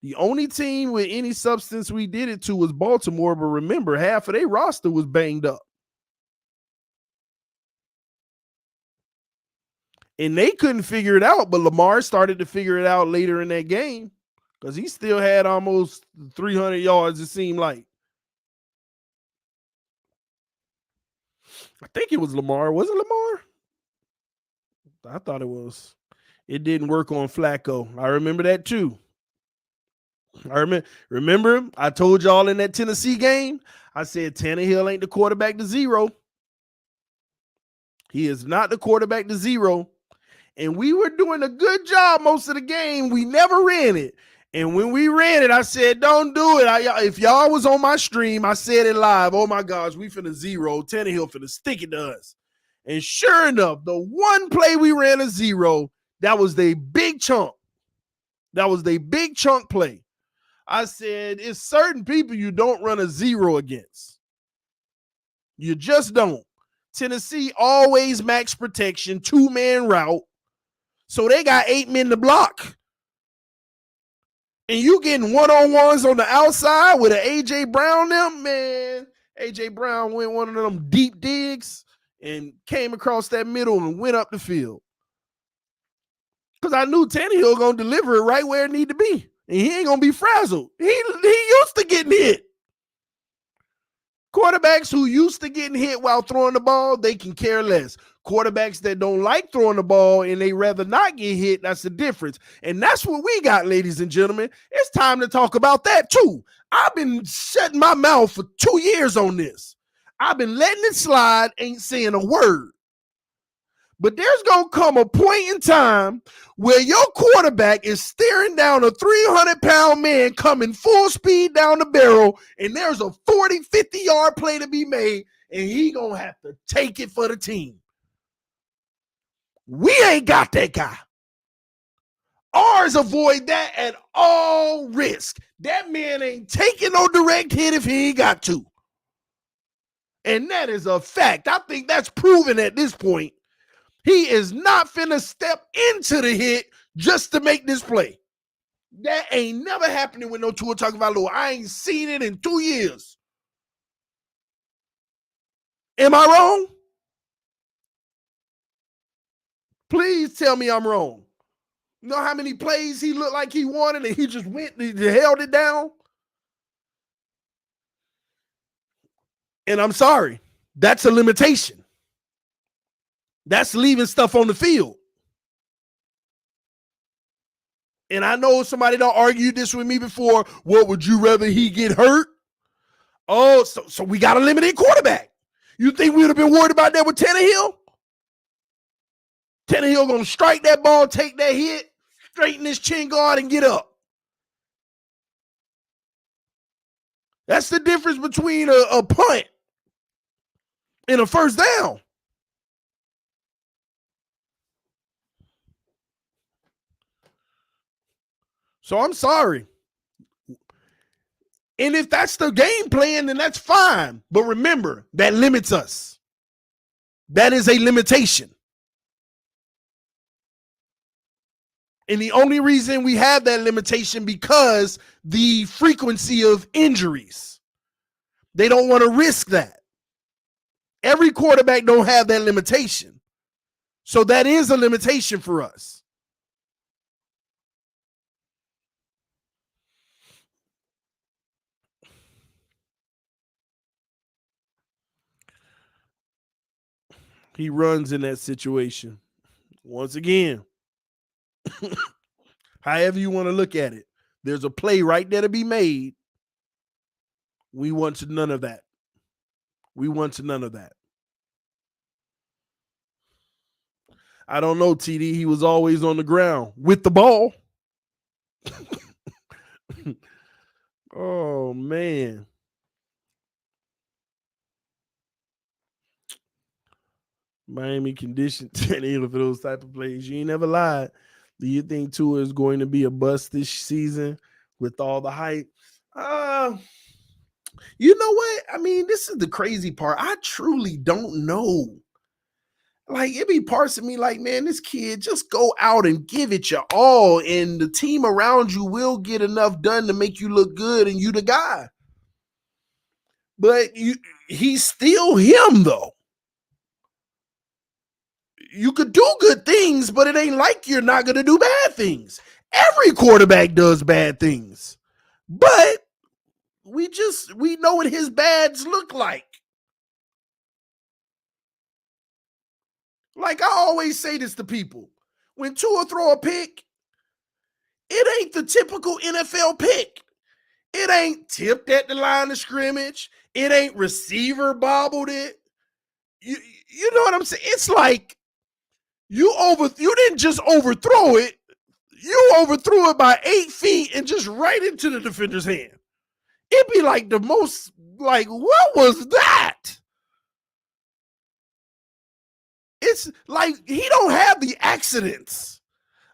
The only team with any substance we did it to was Baltimore, but remember, half of their roster was banged up. And they couldn't figure it out, but Lamar started to figure it out later in that game because he still had almost 300 yards, it seemed like. I think it was Lamar. Was it Lamar? I thought it was. It didn't work on Flacco. I remember that too. I remember I told y'all in that Tennessee game, I said Tannehill ain't the quarterback to zero. He is not the quarterback to zero. And we were doing a good job most of the game. We never ran it. And when we ran it, I said, don't do it. If y'all was on my stream, I said it live. Oh my gosh, we finna zero. Tannehill finna stick it to us. And sure enough, the one play we ran a zero, that was the big chunk. That was the big chunk play. I said, it's certain people you don't run a zero against. You just don't. Tennessee always max protection, 2-man route. So they got 8 men to block. And you getting one-on-ones on the outside with an A.J. Brown them, man. A.J. Brown went one of them deep digs and came across that middle and went up the field. Because I knew Tannehill going to deliver it right where it need to be. And he ain't going to be frazzled. He used to getting hit. Quarterbacks who used to getting hit while throwing the ball, they can care less. Quarterbacks that don't like throwing the ball and they rather not get hit, that's the difference. And that's what we got, ladies and gentlemen. It's time to talk about that too. I've been shutting my mouth for 2 years on this. I've been letting it slide, ain't saying a word. But there's going to come a point in time where your quarterback is staring down a 300-pound man coming full speed down the barrel, and there's a 40, 50-yard play to be made, and he going to have to take it for the team. We ain't got that guy. Ours avoid that at all risk. That man ain't taking no direct hit if he ain't got to. And that is a fact. I think that's proven at this point. He is not finna step into the hit just to make this play. That ain't never happening with no Tua Tagovailoa. I ain't seen it in 2 years. Am I wrong? Please tell me I'm wrong. You know how many plays he looked like he wanted and he just went, he held it down? And I'm sorry, that's a limitation. That's leaving stuff on the field. And I know somebody done argued this with me before. What would you rather he get hurt? Oh, so we got a limited quarterback. You think we would have been worried about that with Tannehill? Tannehill going to strike that ball, take that hit, straighten his chin guard, and get up. That's the difference between a punt and a first down. So I'm sorry. And if that's the game plan, then that's fine. But remember, that limits us. That is a limitation. And the only reason we have that limitation because the frequency of injuries. They don't want to risk that. Every quarterback don't have that limitation. So that is a limitation for us. He runs in that situation. Once again, however you want to look at it, there's a play right there to be made. We want to none of that. We want to none of that. I don't know, TD. He was always on the ground with the ball. Oh, man. Miami conditioned Tannehill for those type of plays. You ain't never lied. Do you think Tua is going to be a bust this season with all the hype? You know what? I mean, this is the crazy part. I truly don't know. Like, it be parts of me like, man, this kid, just go out and give it your all, and the team around you will get enough done to make you look good, and you the guy. But he's still him, though. You could do good things, but it ain't like you're not going to do bad things. Every quarterback does bad things. But we know what his bads look like. Like I always say this to people. When Tua throw a pick, it ain't the typical NFL pick. It ain't tipped at the line of scrimmage. It ain't receiver bobbled it. You know what I'm saying? It's like you didn't just overthrow it. You overthrew it by 8 feet and just right into the defender's hand. It'd be like the most, like, what was that? It's like he don't have the accidents.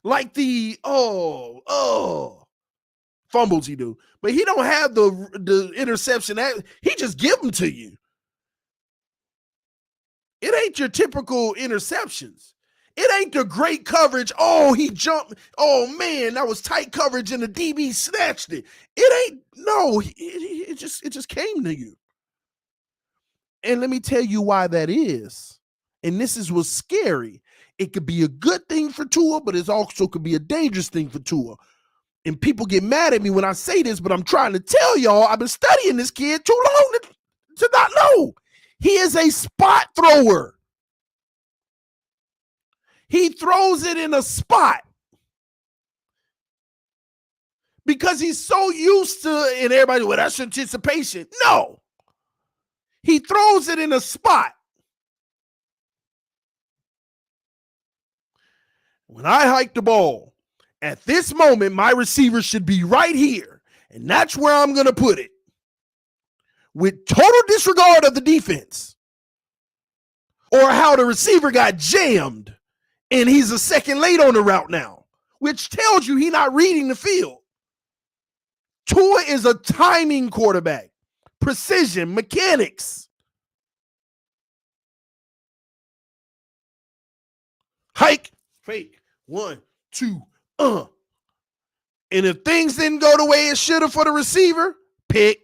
Like the, fumbles he do. But he don't have the interception. He just give them to you. It ain't your typical interceptions. It ain't the great coverage. Oh, he jumped. Oh, man, that was tight coverage and the DB snatched it. It ain't, no, it just came to you. And let me tell you why that is. And this is what's scary. It could be a good thing for Tua, but it also could be a dangerous thing for Tua. And people get mad at me when I say this, but I'm trying to tell y'all, I've been studying this kid too long to not know. He is a spot thrower. He throws it in a spot because he's so used to, and everybody, well, that's anticipation. No. He throws it in a spot. When I hike the ball, at this moment, my receiver should be right here, and that's where I'm going to put it. With total disregard of the defense or how the receiver got jammed and he's a second late on the route now, which tells you he's not reading the field. Tua is a timing quarterback, precision, mechanics. Hike, fake, 1, 2, And if things didn't go the way it should have for the receiver, pick.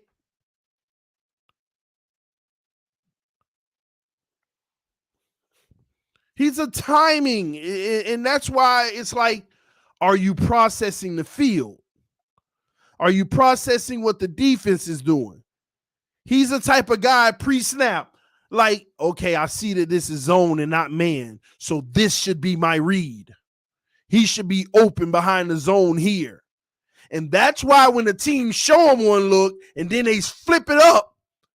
He's a timing, and that's why it's like, are you processing the field? Are you processing what the defense is doing? He's the type of guy pre-snap, like, okay, I see that this is zone and not man, so this should be my read. He should be open behind the zone here. And that's why when the team show him one look and then they flip it up,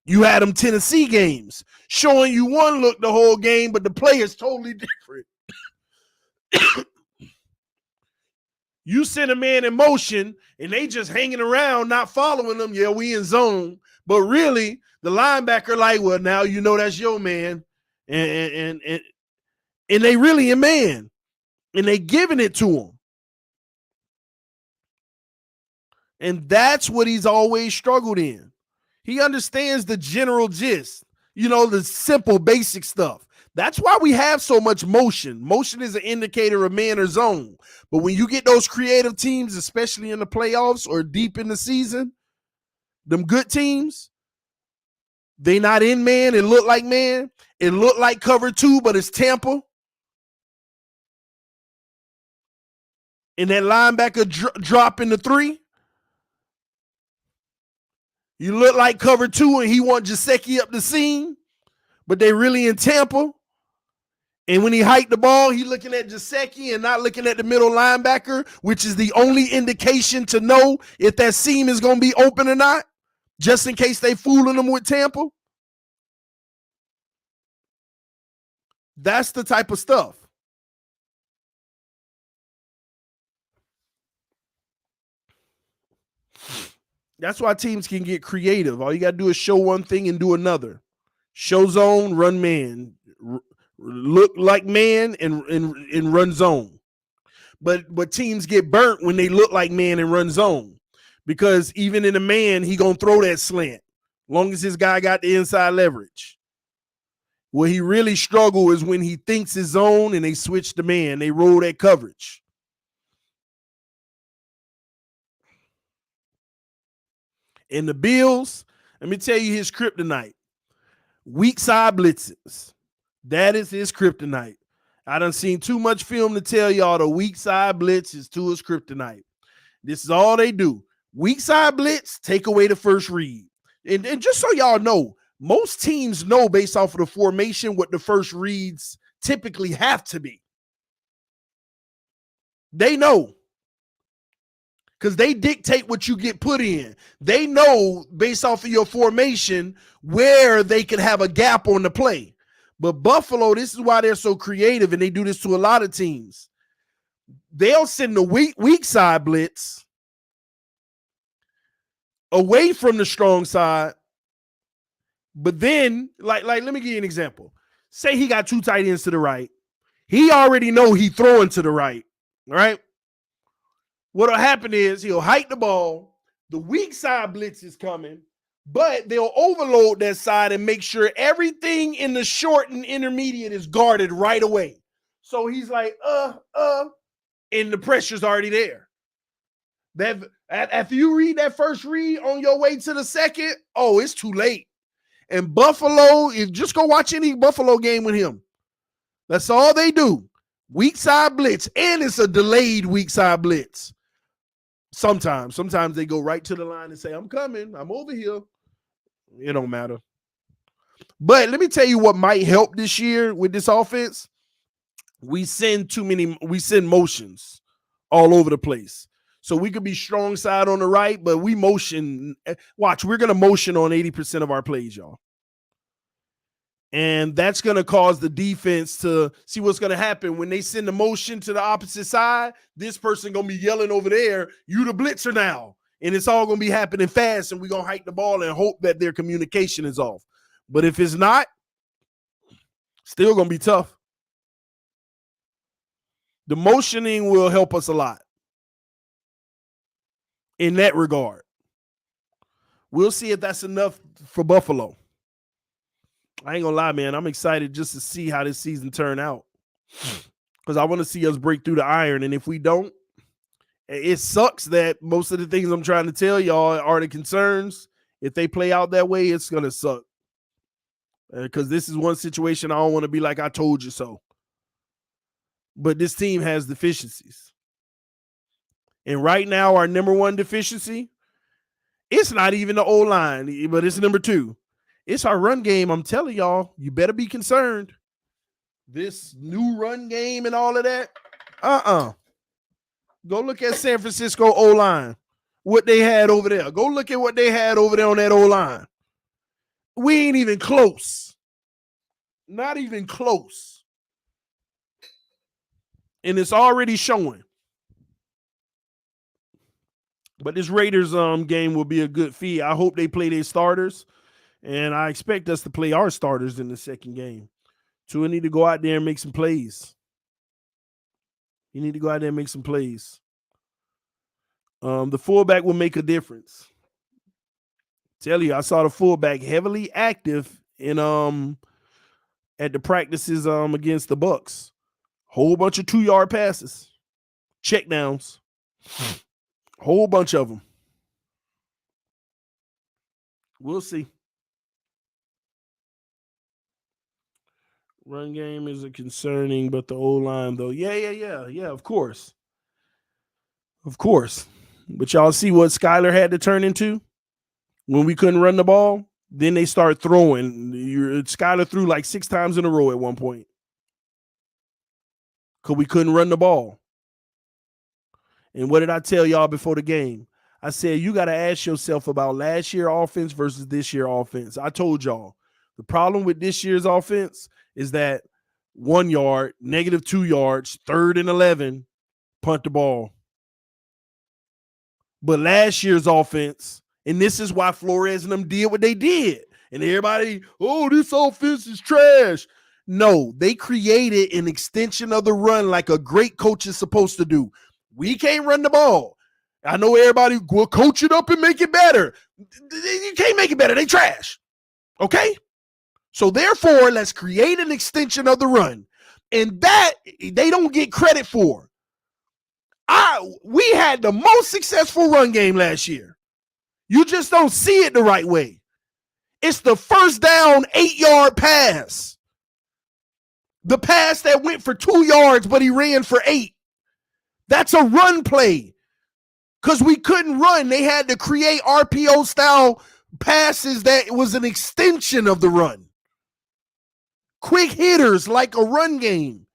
you had them Tennessee games showing you one look the whole game, but the play is totally different. You send a man in motion and they just hanging around, not following them. Yeah, we in zone. But really, the linebacker like, well, now you know that's your man. And they really a man. And they giving it to him. And that's what he's always struggled in. He understands the general gist, the simple, basic stuff. That's why we have so much motion. Motion is an indicator of man or zone. But when you get those creative teams, especially in the playoffs or deep in the season, them good teams, they not in man. It look like man. It look like cover 2, but it's Tampa. And that linebacker drop in the 3. You look like cover 2 and he want Gesicki up the seam, but they really in Tampa. And when he hiked the ball, he looking at Gesicki and not looking at the middle linebacker, which is the only indication to know if that seam is going to be open or not, just in case they fooling them with Tampa. That's the type of stuff. That's why teams can get creative. All you got to do is show one thing and do another. Show zone, run man. Look like man and run zone. But teams get burnt when they look like man and run zone. Because even in a man, he going to throw that slant. Long as his guy got the inside leverage. Where he really struggle is when he thinks his zone and they switch the man. They roll that coverage. In the Bills, let me tell you his kryptonite. Weak side blitzes. That is his kryptonite. I done seen too much film to tell y'all the weak side blitz is to his kryptonite. This is all they do. Weak side blitz, take away the first read. And just so y'all know, most teams know based off of the formation what the first reads typically have to be. They know. Because they dictate what you get put in. They know based off of your formation where they can have a gap on the play. But Buffalo, this is why they're so creative, and they do this to a lot of teams. they'll send the weak side blitz away from the strong side. But then, like, let me give you an example. Say he got 2 tight ends to the right. He already know he throwing to the right, right? What'll happen is he'll hike the ball. The weak side blitz is coming, but they'll overload that side and make sure everything in the short and intermediate is guarded right away. So he's like, and the pressure's already there. That after you read that first read on your way to the second, it's too late. And Buffalo, just go watch any Buffalo game with him. That's all they do. Weak side blitz, and it's a delayed weak side blitz. Sometimes they go right to the line and say, I'm coming. I'm over here. It don't matter. But let me tell you what might help this year with this offense. We send motions all over the place. So we could be strong side on the right, but we motion. Watch, we're going to motion on 80% of our plays, y'all. And that's going to cause the defense to see what's going to happen. When they send the motion to the opposite side, this person going to be yelling over there, you the blitzer now. And it's all going to be happening fast, and we're going to hike the ball and hope that their communication is off. But if it's not, still going to be tough. The motioning will help us a lot in that regard. We'll see if that's enough for Buffalo. I ain't gonna lie, man. I'm excited just to see how this season turn out, because I want to see us break through the iron. And if we don't, it sucks that most of the things I'm trying to tell y'all are the concerns. If they play out that way, it's gonna suck, because this is one situation I don't want to be like, I told you so. But this team has deficiencies. And right now, our number one deficiency, it's not even the O-line, but it's number 2. It's our run game. I'm telling y'all, you better be concerned. This new run game and all of that, Go look at San Francisco O-line, what they had over there. Go look at what they had over there on that O-line. We ain't even close. Not even close. And it's already showing. But this Raiders game will be a good feat. I hope they play their starters, and I expect us to play our starters in the second game. Tua need to go out there and make some plays. You need to go out there and make some plays. The fullback will make a difference. Tell you, I saw the fullback heavily active in at the practices against the Bucks. Whole bunch of 2-yard passes, checkdowns, whole bunch of them. We'll see. Run game isn't concerning, but the O-line, though. Yeah, of course. Of course. But y'all see what Skyler had to turn into when we couldn't run the ball? Then they start throwing. Skyler threw like 6 times in a row at one point because we couldn't run the ball. And what did I tell y'all before the game? I said, you got to ask yourself about last year offense versus this year offense. I told y'all, the problem with this year's offense is that 1 yard, negative 2 yards, 3rd and 11, punt the ball. But last year's offense, and this is why Flores and them did what they did. And everybody, this offense is trash. No, they created an extension of the run like a great coach is supposed to do. We can't run the ball. I know everybody will coach it up and make it better. You can't make it better. They trash. Okay? So therefore, let's create an extension of the run. And that they don't get credit for. We had the most successful run game last year. You just don't see it the right way. It's the first down 8-yard pass. The pass that went for 2 yards, but he ran for 8. That's a run play. Because we couldn't run. They had to create RPO style passes that was an extension of the run. Quick hitters like a run game.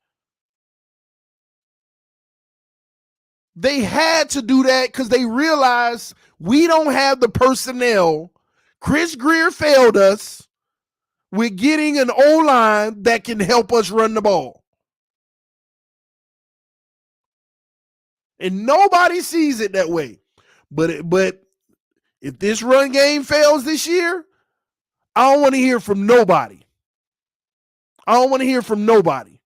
They had to do that because they realized we don't have the personnel. Chris Greer failed us with getting an O-line that can help us run the ball. And nobody sees it that way. But if this run game fails this year, I don't want to hear from nobody. I don't want to hear from nobody.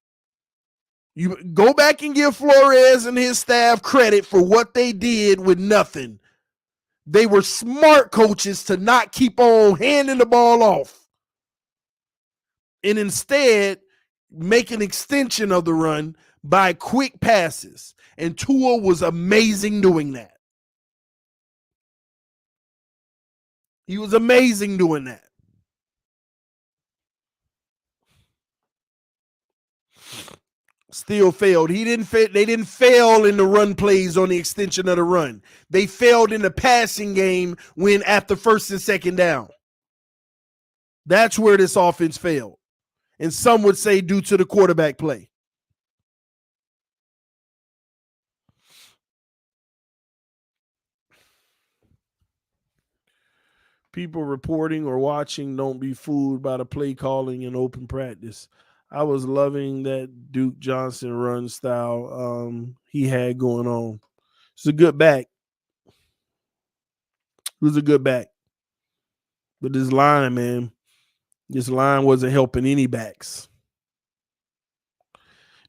You go back and give Flores and his staff credit for what they did with nothing. They were smart coaches to not keep on handing the ball off and instead make an extension of the run by quick passes. And Tua was amazing doing that. He was amazing doing that. Still failed. They didn't fail in the run plays on the extension of the run. They failed in the passing game when at the first and second down. That's where this offense failed. And some would say due to the quarterback play. People reporting or watching don't be fooled by the play calling in open practice. I was loving that Duke Johnson run style he had going on. It's a good back. It was a good back. But this line, man, this line wasn't helping any backs.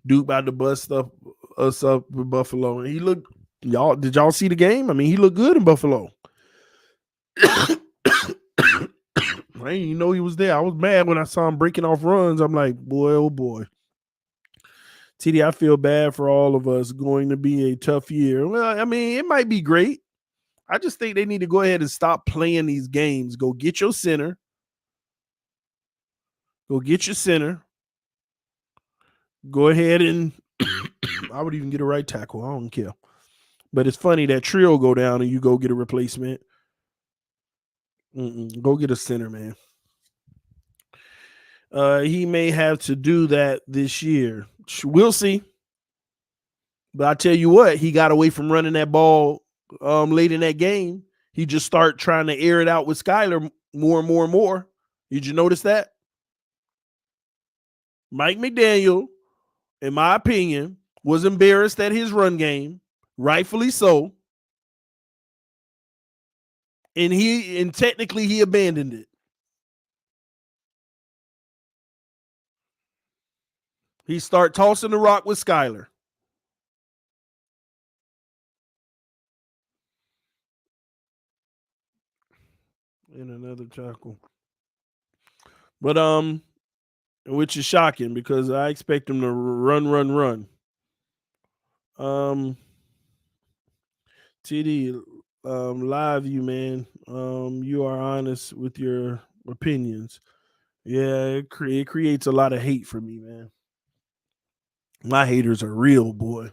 Duke about to bust us up with Buffalo. And he looked, did y'all see the game? I mean, he looked good in Buffalo. I didn't even know he was there. I was mad when I saw him breaking off runs. I'm like, boy, oh boy. TD, I feel bad for all of us. Going to be a tough year. Well, I mean, it might be great. I just think they need to go ahead and stop playing these games. Go get your center. Go get your center. Go ahead and I would even get a right tackle. I don't care. But it's funny that trio go down and you go get a replacement. Go get a center, man. He may have to do that this year. We'll see. But I tell you what, he got away from running that ball late in that game. He just started trying to air it out with Skyler more and more and more. Did you notice that? Mike McDaniel, in my opinion, was embarrassed at his run game, rightfully so. And technically he abandoned it. He started tossing the rock with Skyler. In another tackle. But which is shocking because I expect him to run. TD, live you, man. You are honest with your opinions. Yeah, it creates a lot of hate for me, man. My haters are real, boy.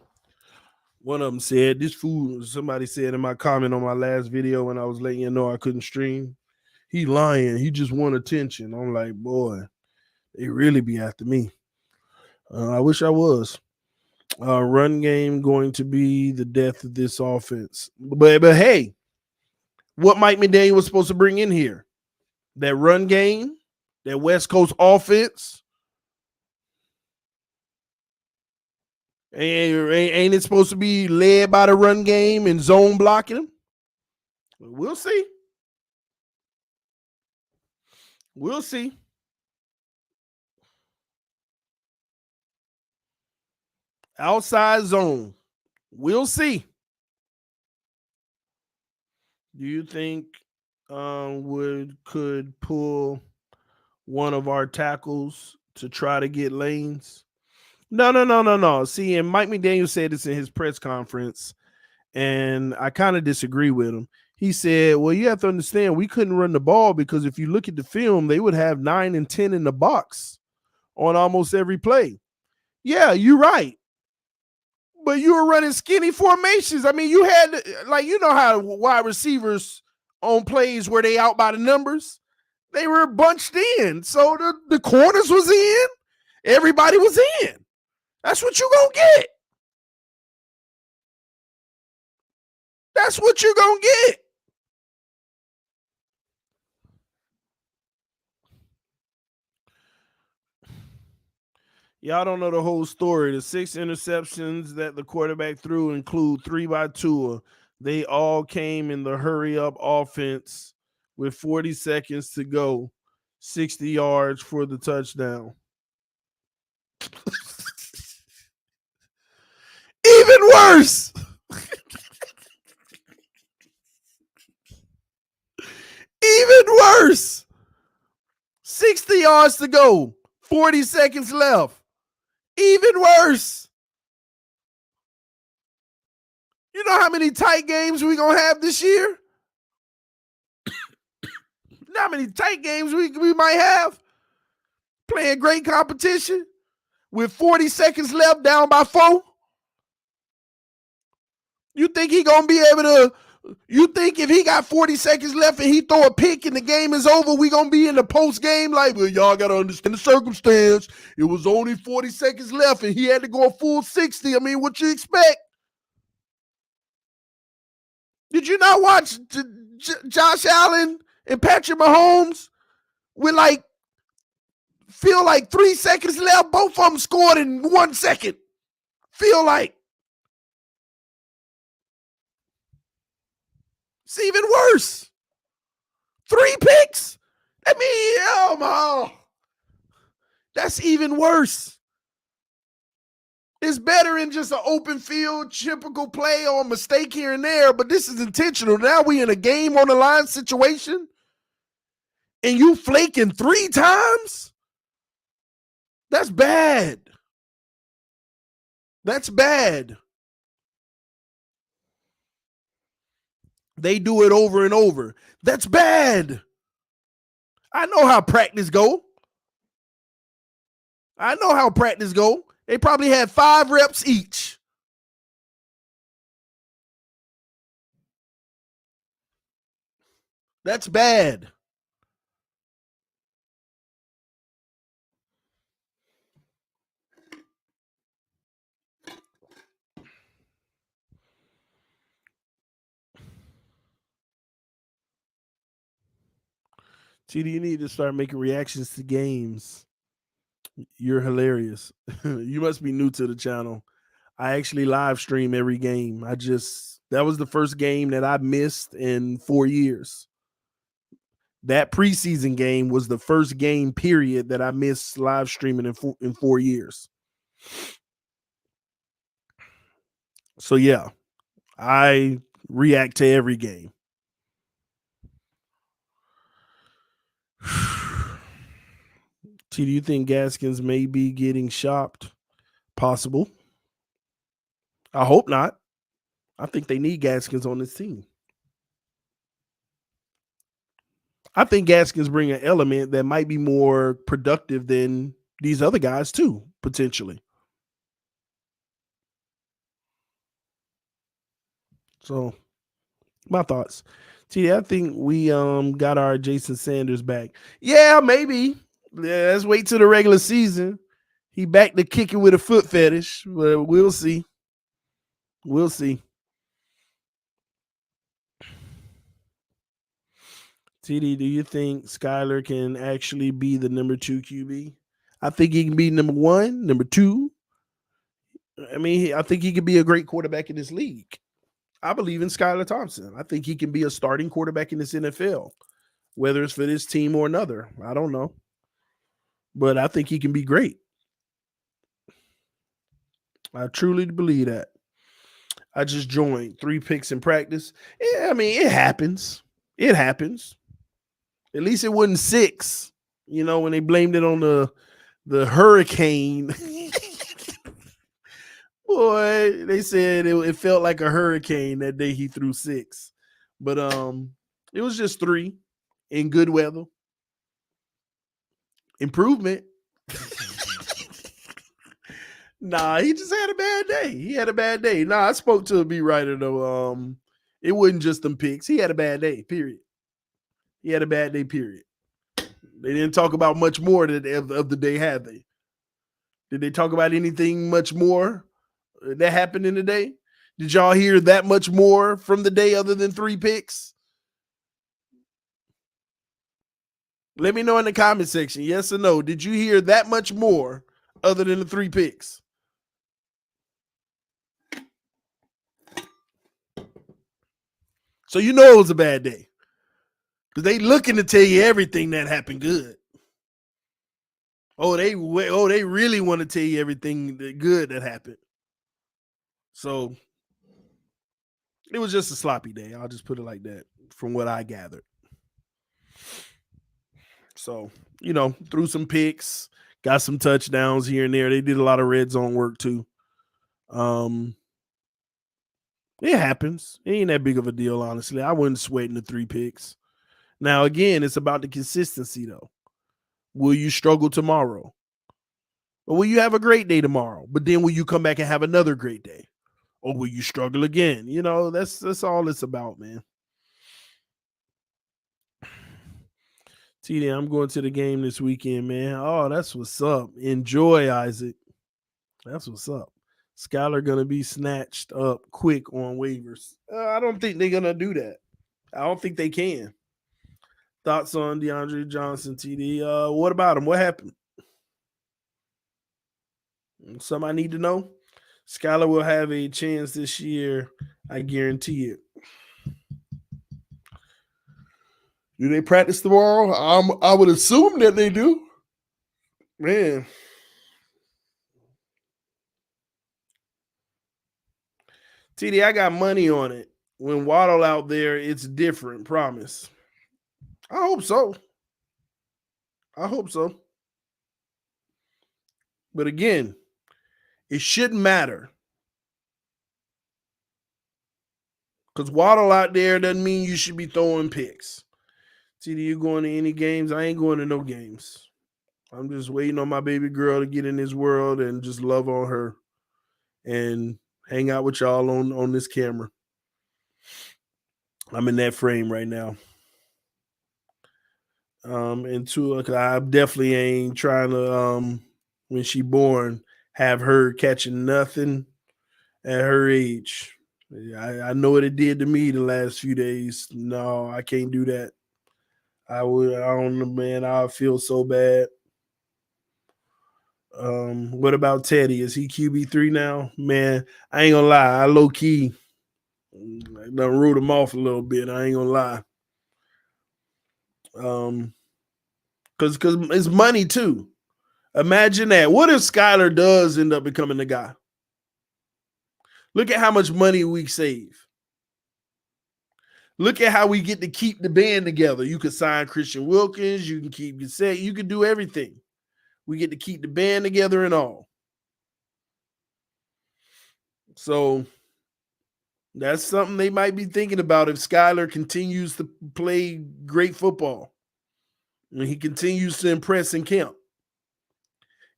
One of them said, this fool, somebody said in my comment on my last video when I was letting you know I couldn't stream, he lying. He just want attention. I'm like, boy, they really be after me. I wish I was. Run game going to be the death of this offense. But hey, what Mike McDaniel was supposed to bring in here? That run game, that West Coast offense. Ain't it supposed to be led by the run game and zone blocking them? We'll see. We'll see. Outside zone. We'll see. Do you think could pull one of our tackles to try to get lanes? No. See, and Mike McDaniel said this in his press conference, and I kind of disagree with him. He said, well, you have to understand, we couldn't run the ball because if you look at the film, they would have 9 and 10 in the box on almost every play. Yeah, you're right. But you were running skinny formations. I mean, you had, like, you know how wide receivers on plays where they out by the numbers, they were bunched in. So the corners was in. Everybody was in. That's what you're going to get. That's what you're going to get. Y'all don't know the whole story. The 6 interceptions that the quarterback threw include 3 by Tua. They all came in the hurry up offense with 40 seconds to go, 60 yards for the touchdown. Even worse. Even worse. 60 yards to go, 40 seconds left. Even worse. You know how many tight games we going to have this year? You know how many tight games we might have? Playing great competition with 40 seconds left, down by 4. You think he going to be able to, you think if he got 40 seconds left and he throw a pick and the game is over, we going to be in the post game like, well, y'all got to understand the circumstance. It was only 40 seconds left and he had to go a full 60. I mean, what you expect? Did you not watch Josh Allen and Patrick Mahomes with feel like 3 seconds left? Both of them scored in 1 second. Feel like. It's even worse. 3 picks? I mean, oh my. That's even worse. It's better in just an open field, typical play or a mistake here and there, but this is intentional. Now we in a game on the line situation, and you flaking 3 times? That's bad. That's bad. They do it over and over. That's bad. I know how practice go. They probably had 5 reps each. That's bad. TD, you need to start making reactions to games. You're hilarious. You must be new to the channel. I actually live stream every game. That was the first game that I missed in 4 years. That preseason game was the first game period that I missed live streaming in 4 years. So yeah, I react to every game. T, do you think Gaskins may be getting shopped? Possible. I hope not. I think they need Gaskins on this team. I think Gaskins bring an element that might be more productive than these other guys too, potentially. So, my thoughts. T, I think we got our Jason Sanders back. Yeah, maybe. Yeah, let's wait till the regular season. He back to kicking with a foot fetish. But we'll see. We'll see. TD, do you think Skyler can actually be the number 2 QB? I think he can be number 1, number 2. I mean, I think he could be a great quarterback in this league. I believe in Skylar Thompson. I think he can be a starting quarterback in this NFL, whether it's for this team or another. I don't know. But I think he can be great. I truly believe that. I just joined 3 picks in practice. Yeah, I mean, it happens. It happens. At least it wasn't 6, when they blamed it on the hurricane. Boy, they said it felt like a hurricane that day he threw 6. But it was just 3 in good weather. Improvement. Nah, he just had a bad day. Nah, I spoke to a beat writer though. It wasn't just them picks. He had a bad day, period. They didn't talk about much more of the day, had they? Did they talk about anything much more that happened in the day? Did y'all hear that much more from the day other than 3 picks? Let me know in the comment section, yes or no. Did you hear that much more other than the 3 picks. So you know it was a bad day. Because they looking to tell you everything that happened good. They really want to tell you everything good that happened. So it was just a sloppy day. I'll just put it like that from what I gathered. So, threw some picks, got some touchdowns here and there. They did a lot of red zone work too. It happens. It ain't that big of a deal, honestly. I wouldn't sweat in the 3 picks. Now, again, it's about the consistency, though. Will you struggle tomorrow? Or will you have a great day tomorrow? But then will you come back and have another great day? Or will you struggle again? That's all it's about, man. TD, I'm going to the game this weekend, man. Oh, that's what's up. Enjoy, Isaac. That's what's up. Skylar going to be snatched up quick on waivers. I don't think they're going to do that. I don't think they can. Thoughts on DeAndre Johnson, TD? What about him? What happened? Something I need to know? Skylar will have a chance this year. I guarantee it. Do they practice tomorrow? I would assume that they do. Man. TD, I got money on it. When Waddle out there, it's different, promise. I hope so. But again, it shouldn't matter. Because Waddle out there doesn't mean you should be throwing picks. TD, you going to any games? I ain't going to no games. I'm just waiting on my baby girl to get in this world and just love on her and hang out with y'all on this camera. I'm in that frame right now. And Tua, I definitely ain't trying to, when she born, have her catching nothing at her age. I know what it did to me the last few days. No, I can't do that. I don't know, man. I feel so bad. What about Teddy? Is he QB3 now? Man, I ain't gonna lie. I low key done root him off a little bit. I ain't gonna lie. Because it's money too. Imagine that. What if Skylar does end up becoming the guy? Look at how much money we save. Look at how we get to keep the band together. You could sign Christian Wilkins. You can keep Gasset. You can do everything. We get to keep the band together and all. So that's something they might be thinking about if Skylar continues to play great football and he continues to impress in camp.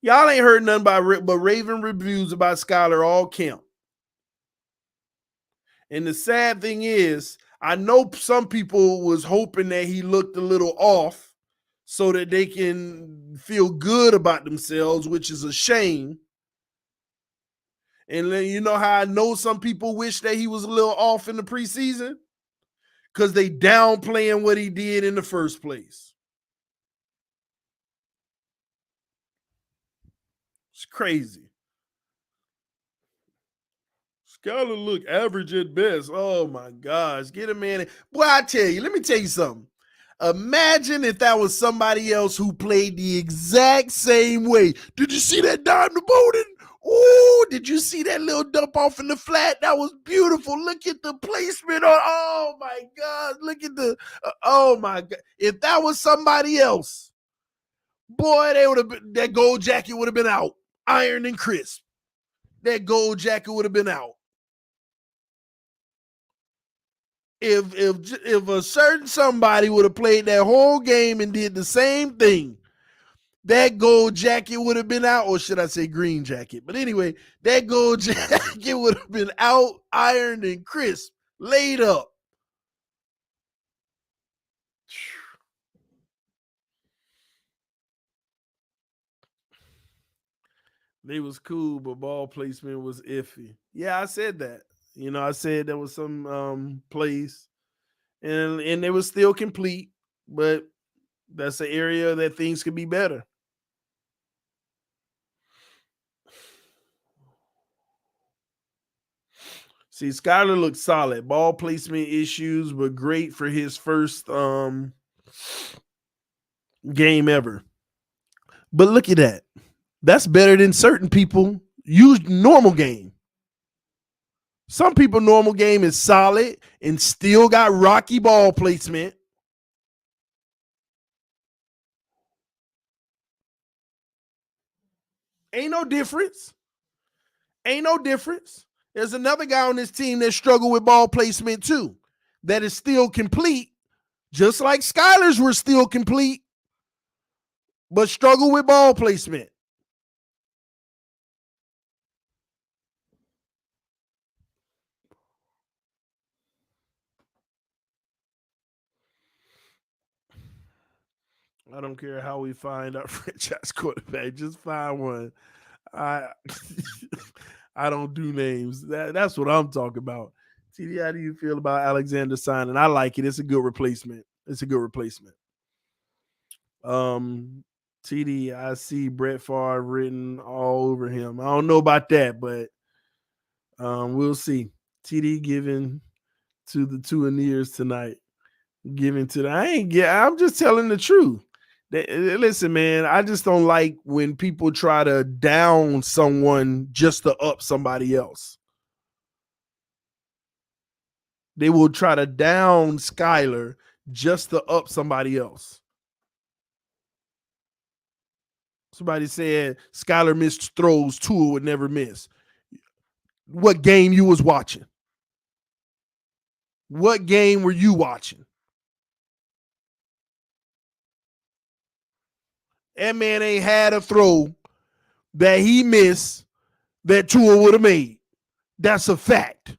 Y'all ain't heard nothing but Raven reviews about Skylar all camp. And the sad thing is, I know some people was hoping that he looked a little off so that they can feel good about themselves, which is a shame. And then you know how I know some people wish that he was a little off in the preseason? Because they downplaying what he did in the first place. It's crazy. Skylar look average at best. Oh my gosh. Get a man. Boy, I tell you, let me tell you something. Imagine if that was somebody else who played the exact same way. Did you see that dime to Bowden? Oh, did you see that little dump off in the flat? That was beautiful. Look at the placement on. Oh my God. Look at oh my God. If that was somebody else, boy, that gold jacket would have been out. Iron and crisp. That gold jacket would have been out. If a certain somebody would have played that whole game and did the same thing, that gold jacket would have been out, or should I say green jacket? But anyway, that gold jacket would have been out, ironed and crisp, laid up. They was cool, but ball placement was iffy. Yeah, I said that. I said there was some plays, and they was still complete, but that's an area that things could be better. See, Skyler looked solid. Ball placement issues, but great for his first game ever. But look at that. That's better than certain people use normal game. Some people normal game is solid and still got rocky ball placement. Ain't no difference. Ain't no difference. There's another guy on this team that struggled with ball placement too, that is still complete, just like Skyler's were still complete, but struggle with ball placement. I don't care how we find our franchise quarterback. Just find one. I I don't do names. That's what I'm talking about. TD, how do you feel about Alexander signing? I like it. It's a good replacement. It's a good replacement. Um, TD, I see Brett Favre written all over him. I don't know about that, but we'll see. TD giving to the Tuaneers tonight. Giving to the I ain't get. I'm just telling the truth. Listen, man, I just don't like when people try to down someone just to up somebody else. They will try to down Skyler just to up somebody else. Somebody said Skyler missed throws Tua would never miss. What game you was watching? What game were you watching? That man ain't had a throw that he missed that Tua would have made. That's a fact.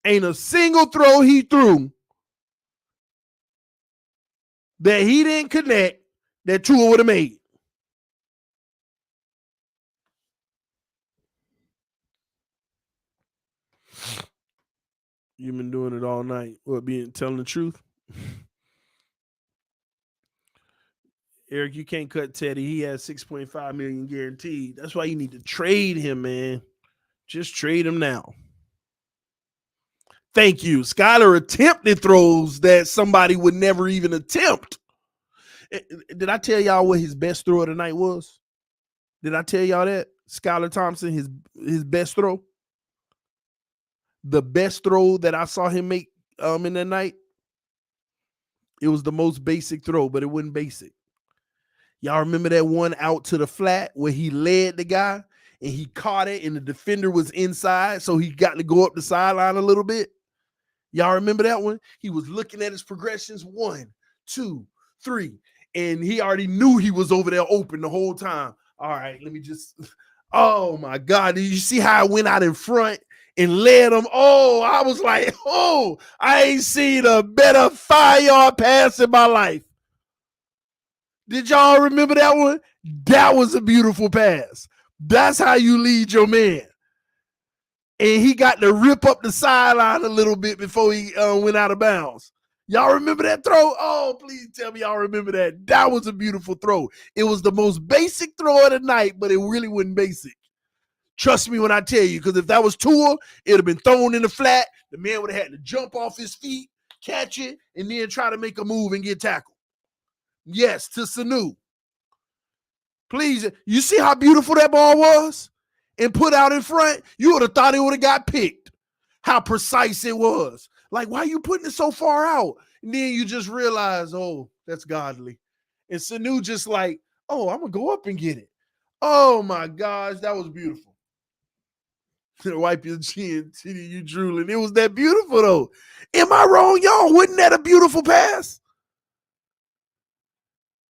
Ain't a single throw he threw that he didn't connect that Tua would have made. You've been doing it all night. What, being telling the truth? Eric, you can't cut Teddy. He has 6.5 million guaranteed. That's why you need to trade him, man. Just trade him now. Thank you. Skyler attempted throws that somebody would never even attempt. Did I tell y'all what his best throw of the night was? Did I tell y'all that? Skyler Thompson, his best throw? The best throw that I saw him make in that night? It was the most basic throw, but it wasn't basic. Y'all remember that one out to the flat where he led the guy and he caught it and the defender was inside, so he got to go up the sideline a little bit? Y'all remember that one? He was looking at his progressions, 1, 2, 3, and he already knew he was over there open the whole time. All right, let me just, oh my God. Did you see how I went out in front and led him? Oh, I was like, oh, I ain't seen a better 5-yard pass in my life. Did y'all remember that one? That was a beautiful pass. That's how you lead your man. And he got to rip up the sideline a little bit before he went out of bounds. Y'all remember that throw? Oh, please tell me y'all remember that. That was a beautiful throw. It was the most basic throw of the night, but it really wasn't basic. Trust me when I tell you, because if that was Tua, it would have been thrown in the flat. The man would have had to jump off his feet, catch it, and then try to make a move and get tackled. Yes, to Sanu. Please, you see how beautiful that ball was? And put out in front, you would have thought it would have got picked. How precise it was. Like, why are you putting it so far out? And then you just realize, oh, that's godly. And Sanu just like, oh, I'm going to go up and get it. Oh, my gosh, that was beautiful. Wipe your chin, you drooling. It was that beautiful, though. Am I wrong, y'all? Wasn't that a beautiful pass?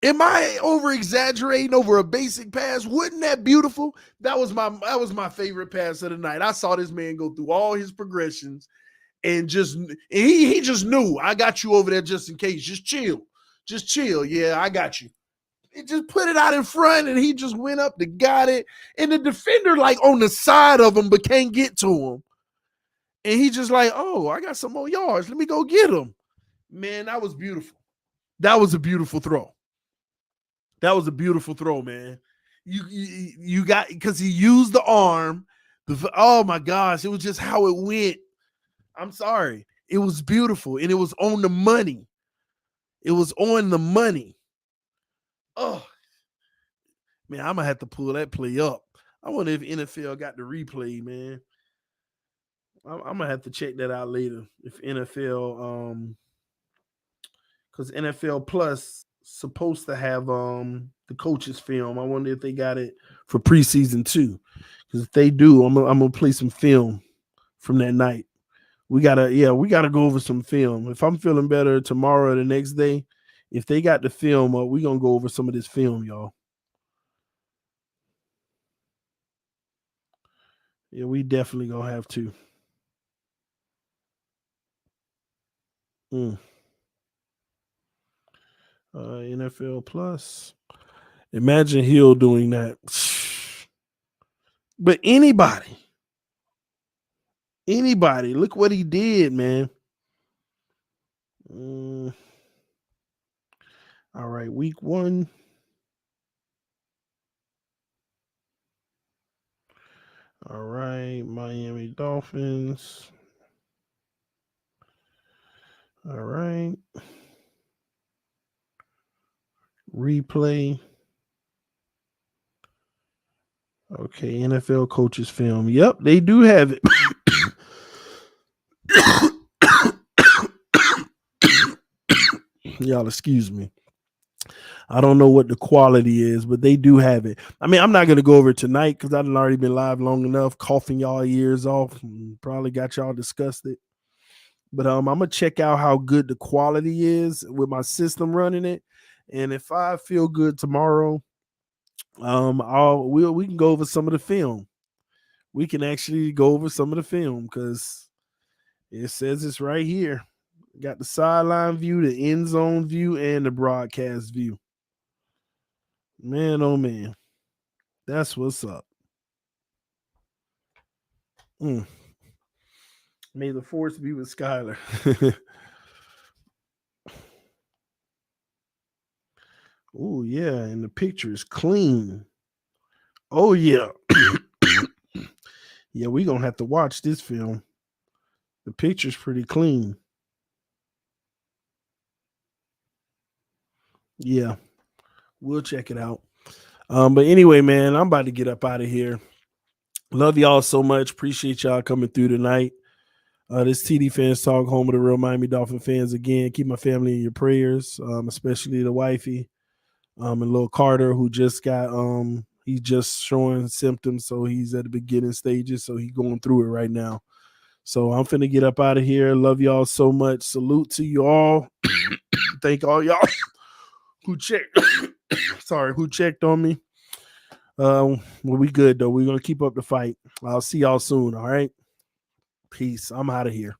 Am I over exaggerating over a basic pass? Wasn't that beautiful? That was my favorite pass of the night. I saw this man go through all his progressions and he just knew, I got you over there just in case. Just chill. Just chill. Yeah, I got you. He just put it out in front and he just went up to got it. And the defender like on the side of him but can't get to him. And he just like, oh, I got some more yards. Let me go get him. Man, that was beautiful. That was a beautiful throw. That was a beautiful throw, man. You got, because he used the arm. Oh my gosh, it was just how it went. I'm sorry. It was beautiful, and it was on the money. It was on the money. Oh, man, I'm going to have to pull that play up. I wonder if NFL got the replay, man. I'm going to have to check that out later. If NFL, because NFL Plus supposed to have the coaches film. I wonder if they got it for preseason too. Because if they do, I'm gonna play some film from that night. We gotta go over some film. If I'm feeling better tomorrow or the next day, if they got the film, we gonna go over some of this film, y'all. Yeah, we definitely gonna have to. Mm. NFL Plus. Imagine Hill doing that. But anybody, look what he did, man. Mm. All right, week 1. All right, Miami Dolphins. All right. Replay. Okay, NFL coaches film. Yep, they do have it. Y'all, excuse me. I don't know what the quality is, but they do have it. I mean, I'm not going to go over it tonight because I've already been live long enough, coughing y'all ears off, and probably got y'all disgusted. But I'm gonna check out how good the quality is with my system running it, and if I feel good tomorrow, we can go over some of the film. We can actually go over some of the film because it says it's right here. Got the sideline view, the end zone view, and the broadcast view. Man, oh man, that's what's up. Mm. May the force be with Skylar. Oh yeah, and the picture is clean. Oh yeah. Yeah, we gonna have to watch this film. The picture's pretty clean. Yeah, we'll check it out. But anyway, man, I'm about to get up out of here. Love y'all so much. Appreciate y'all coming through tonight. This TD Fans Talk, home of the real Miami Dolphin fans. Again, keep my family in your prayers, especially the wifey, and little Carter, who just got he's just showing symptoms, so he's at the beginning stages, so he's going through it right now. So I'm finna get up out of here. Love y'all so much. Salute to you all. Thank all y'all who checked. Sorry, who checked on me. Well, we good though. We're gonna keep up the fight. I'll see y'all soon. All right. Peace. I'm out of here.